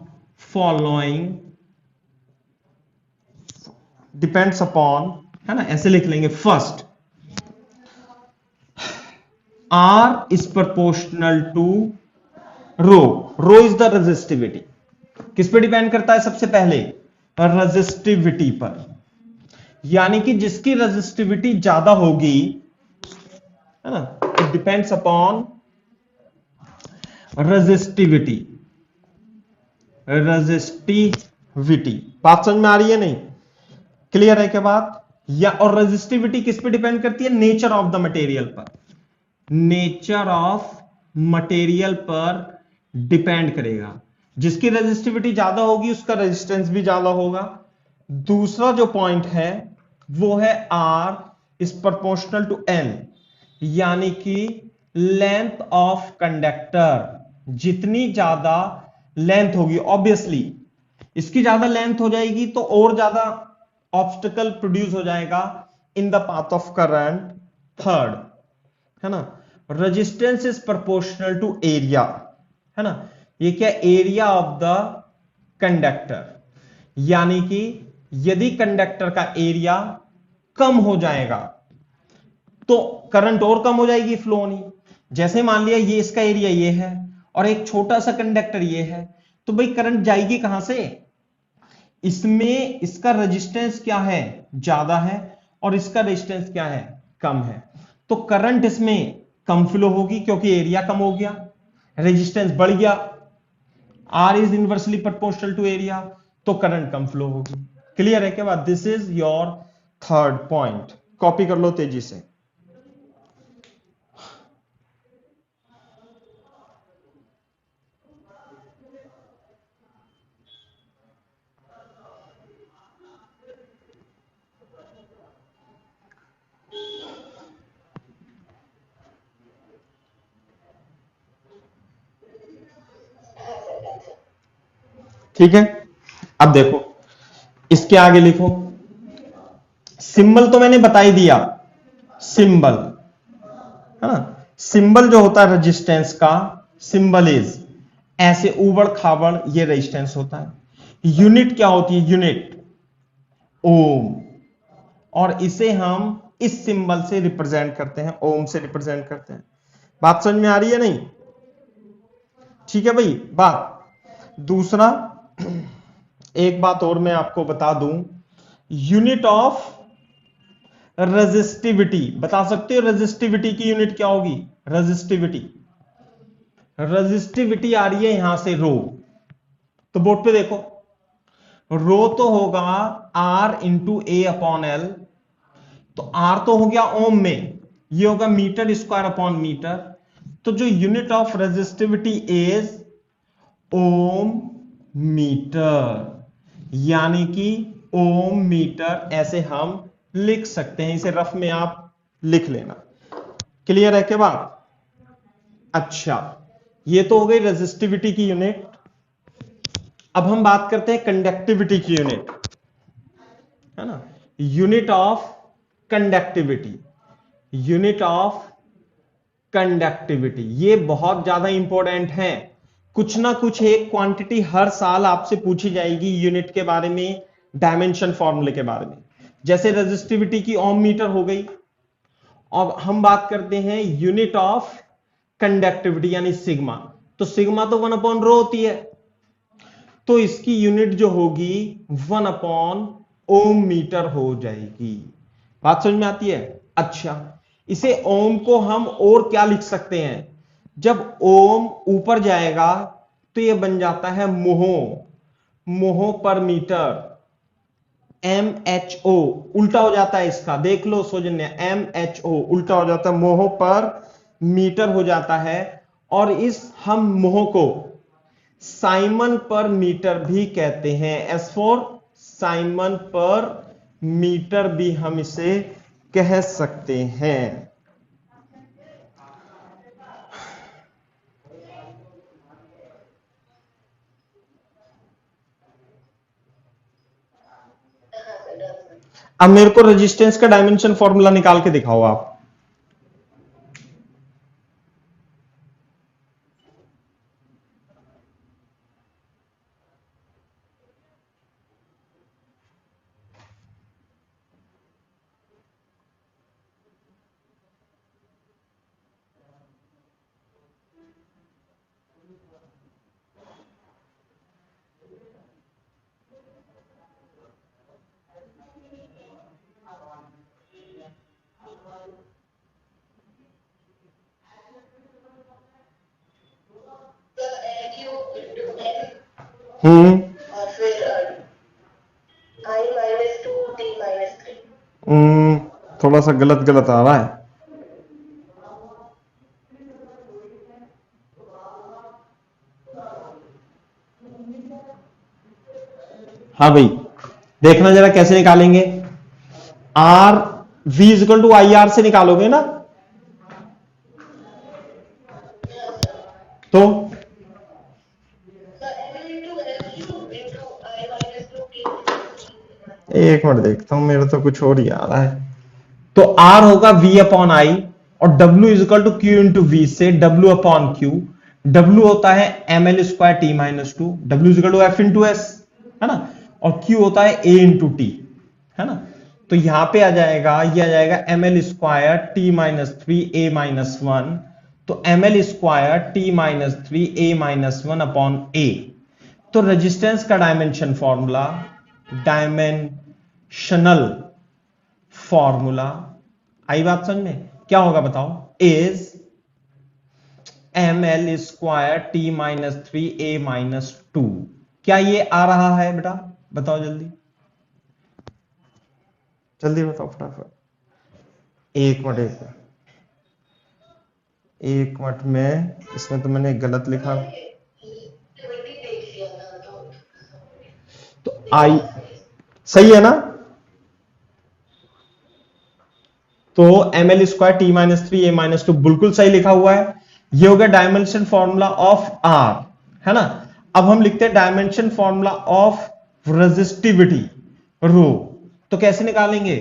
following, depends upon, है ना? ऐसे लिख लेंगे। First, R is proportional to rho. Rho is the resistivity. किस पे डिपेंड करता है? सबसे पहले रेजिस्टिविटी पर, यानी कि जिसकी रेजिस्टिविटी ज्यादा होगी, है ना? It depends upon resistivity. Resistivity, बात समझ में आ रही है नहीं? क्लियर है क्या बात? या और रेजिस्टिविटी किस पे डिपेंड करती है? नेचर ऑफ द मटेरियल पर। नेचर ऑफ मटेरियल पर डिपेंड करेगा। जिसकी रेजिस्टिविटी ज्यादा होगी उसका रेजिस्टेंस भी ज्यादा होगा। दूसरा जो पॉइंट है वो है R is proportional to N, यानी कि लेंथ ऑफ कंडक्टर। जितनी ज्यादा लेंथ होगी, ऑब्वियसली इसकी ज्यादा लेंथ हो जाएगी तो और ज्यादा ऑब्स्टिकल प्रोड्यूस हो जाएगा in the path of current. Third, है ना, resistance is proportional to area, है ना? ये क्या? Area of the conductor. यानी कि यदि कंडक्टर का एरिया कम हो जाएगा तो करंट और कम हो जाएगी, फ्लो होनी। जैसे मान लिया ये इसका एरिया ये है और एक छोटा सा कंडक्टर ये है, तो भाई करंट जाएगी कहां से? इसमें इसका रेजिस्टेंस क्या है? ज्यादा है, और इसका रेजिस्टेंस क्या है? कम है। तो करंट इसमें कम फ्लो होगी क्योंकि एरिया कम हो गया, रेजिस्टेंस बढ़ गया। R is inversely proportional to area, तो करंट कम फ्लो होगी। क्लियर है क्या बात? This is your third point. Copy कर लो तेजी से। ठीक है, अब देखो इसके आगे लिखो। सिंबल तो मैंने बता ही दिया, सिंबल, है ना? सिंबल जो होता है रेजिस्टेंस का, सिंबल इज ऐसे उबड़ खाबड़ ये रेजिस्टेंस होता है। यूनिट क्या होती है? यूनिट ओम, और इसे हम इस सिंबल से रिप्रेजेंट करते हैं, ओम से रिप्रेजेंट करते हैं। बात समझ में आ रही है नहीं? ठीक है भाई। बात दूसरा, एक बात और मैं आपको बता दूं, यूनिट ऑफ रेजिस्टिविटी बता सकते हो? रेजिस्टिविटी की यूनिट क्या होगी? रेजिस्टिविटी, रेजिस्टिविटी आ रही है यहां से रो, तो बोर्ड पे देखो, रो तो होगा R इंटू ए अपॉन एल। तो R तो हो गया ओम में, ये होगा मीटर स्क्वायर अपॉन मीटर। तो जो unit of resistivity is ohm metre, यानी कि ओम मीटर ऐसे हम लिख सकते हैं। इसे रफ में आप लिख लेना। क्लियर है क्या बात? अच्छा, ये तो हो गई रेजिस्टिविटी की यूनिट। अब हम बात करते हैं कंडक्टिविटी की यूनिट, है ना? Unit of conductivity, unit of conductivity. ये बहुत ज्यादा इंपॉर्टेंट है, कुछ ना कुछ एक क्वांटिटी हर साल आपसे पूछी जाएगी यूनिट के बारे में, डायमेंशन फॉर्मूले के बारे में। जैसे रेजिस्टिविटी की ओम मीटर हो गई। अब हम बात करते हैं यूनिट ऑफ कंडक्टिविटी यानी सिग्मा। तो सिग्मा तो 1/ρ होती है, तो इसकी यूनिट जो होगी 1/ओम मीटर हो जाएगी। बात समझ में आती है? अच्छा, इसे ओम को हम और क्या लिख सकते हैं? जब ओम ऊपर जाएगा तो यह बन जाता है मोहो, मोहो पर मीटर, MHO उल्टा हो जाता है इसका, देख लो सौजन्य, MHO उल्टा हो जाता है, मोहो पर मीटर हो जाता है। और इस हम मोहो को साइमन पर मीटर भी कहते हैं, एस फॉर साइमन पर मीटर भी हम इसे कह सकते हैं। अब मेरे को रेजिस्टेंस का डायमेंशन फॉर्मूला निकाल के दिखाओ आप। और फिर I-2 T-3। थोड़ा सा गलत गलत आ रहा है। हाँ भाई, देखना जरा कैसे निकालेंगे। R V equal to I R से निकालोगे ना? तो एक मिनट देखता हूं, मेरा तो कुछ और ही आ रहा है। तो R होगा V/I और W is equal to Q into V से W/Q। W होता है ml² T-2, W is equal to F into S, है ना? और Q होता है A इंटू T, है ना? तो यहां पे आ जाएगा, ये आ जाएगा ml² T-3 A-1, तो ml² T-3 A-1/A। तो रेजिस्टेंस का डायमेंशन फॉर्मूला, डायमेंशनल फॉर्मूला, आई बात समझ में? क्या होगा बताओ? Is ml² T-3 A-2। क्या ये आ रहा है बेटा? बताओ जल्दी, जल्दी बताओ फटाफट। एक मिनट में, इसमें तो मैंने गलत लिखा। तो आई सही है ना? तो ml² T-3 A-2 बिल्कुल सही लिखा हुआ है। ये हो गया डायमेंशन फॉर्मूला ऑफ आर, है ना? अब हम लिखते हैं dimension formula of resistivity rho. तो कैसे निकालेंगे?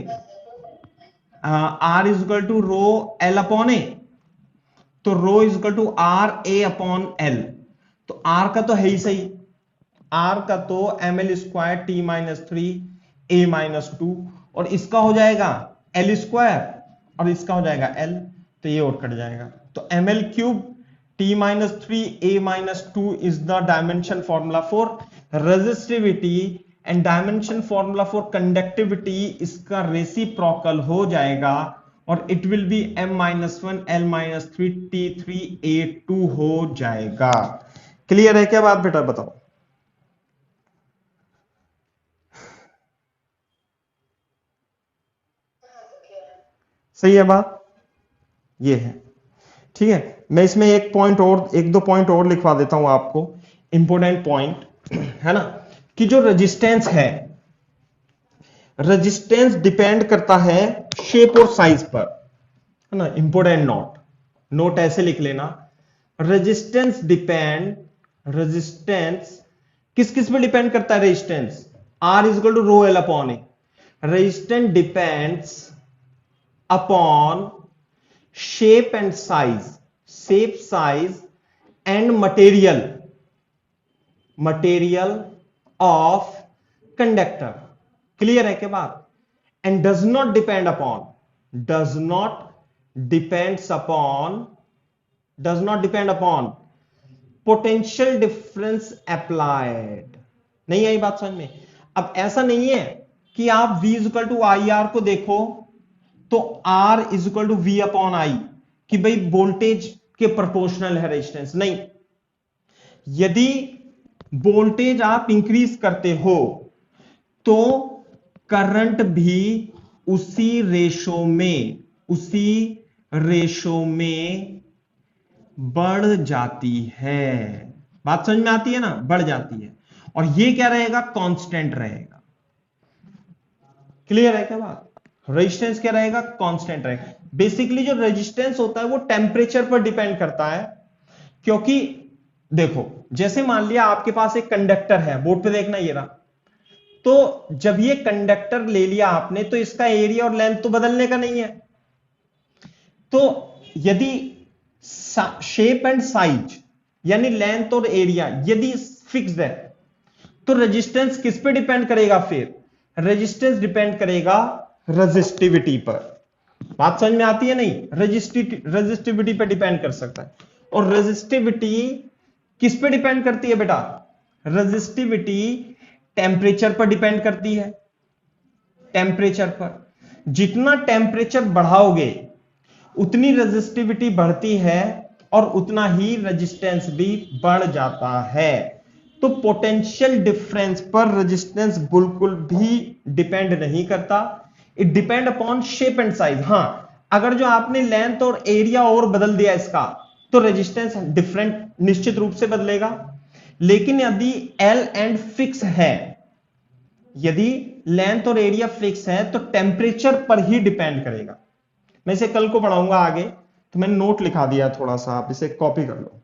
R is equal to rho L/A। तो रो इज इक्वल टू RA/L। तो R का तो है ही सही, R का तो ml² T-3 A-2 और इसका हो जाएगा L² और इसका हो जाएगा L, तो ये और कट जाएगा। तो ml³ T-3 A-2 is the dimension formula for resistivity and dimension formula for conductivity इसका रेसिप्रोकल हो जाएगा और it will B m-1 L-3 T3 A2 हो जाएगा। क्लियर है क्या बात बेटा? बताओ। सही है बात? ये है, ठीक है। मैं इसमें एक दो पॉइंट और लिखवा देता हूं आपको, इंपॉर्टेंट पॉइंट, है ना? कि जो रेजिस्टेंस है, रेजिस्टेंस डिपेंड करता है शेप और साइज पर, है ना? इंपॉर्टेंट नोट ऐसे लिख लेना, रेजिस्टेंस किस किस पे डिपेंड करता है? Resistance R is equal to rho L/A। Resistance depends upon shape and size shape, size and material of conductor. Clear है क्या बात? And does not depend upon potential difference applied. नहीं आई बात समझ में? अब ऐसा नहीं है कि आप V equal to I R को देखो तो R is equal to V upon I, कि भाई वोल्टेज के प्रोपोर्शनल है रेजिस्टेंस। नहीं, यदि वोल्टेज आप इंक्रीज करते हो तो करंट भी उसी रेशो में बढ़ जाती है। बात समझ में आती है ना? बढ़ जाती है। और ये क्या रहेगा? कांस्टेंट रहेगा। क्लियर है क्या बात? रेजिस्टेंस क्या रहेगा? कांस्टेंट रहेगा। बेसिकली जो रेजिस्टेंस होता है वो टेम्परेचर पर डिपेंड करता है, क्योंकि देखो जैसे मान लिया आपके पास एक कंडक्टर है, बोर्ड पे देखना ये रहा, तो जब ये कंडक्टर ले लिया आपने तो इसका एरिया और लेंथ तो बदलने का नहीं है। तो यदि शेप एंड साइज यानी लेंथ और एरिया यदि फिक्स्ड है तो रेजिस्टेंस किस पे डिपेंड करेगा? फिर रेजिस्टेंस डिपेंड करेगा रेजिस्टिविटी पर। बात समझ में आती है नहीं? रेजिस्टिविटी पे डिपेंड कर सकता है। और रेजिस्टिविटी किस पे डिपेंड करती है बेटा? रेजिस्टिविटी टेम्परेचर पर डिपेंड करती है। टेम्परेचर पर जितना टेम्परेचर बढ़ाओगे उतनी रेजिस्टिविटी बढ़ती है और उतना ही रेजिस्टेंस भी बढ़ जाता है। तो पोटेंशियल डिफरेंस पर रेजिस्टेंस बिल्कुल भी डिपेंड नहीं करता। It depend upon shape and size. हां, अगर जो आपने लेंथ और एरिया और बदल दिया इसका तो रेजिस्टेंस डिफरेंट निश्चित रूप से बदलेगा। लेकिन यदि एल एंड फिक्स है, यदि लेंथ और एरिया फिक्स है तो टेम्परेचर पर ही डिपेंड करेगा। मैं इसे कल को पढ़ाऊंगा आगे, तो मैंने नोट लिखा दिया थोड़ा सा, आप इसे कॉपी कर लो।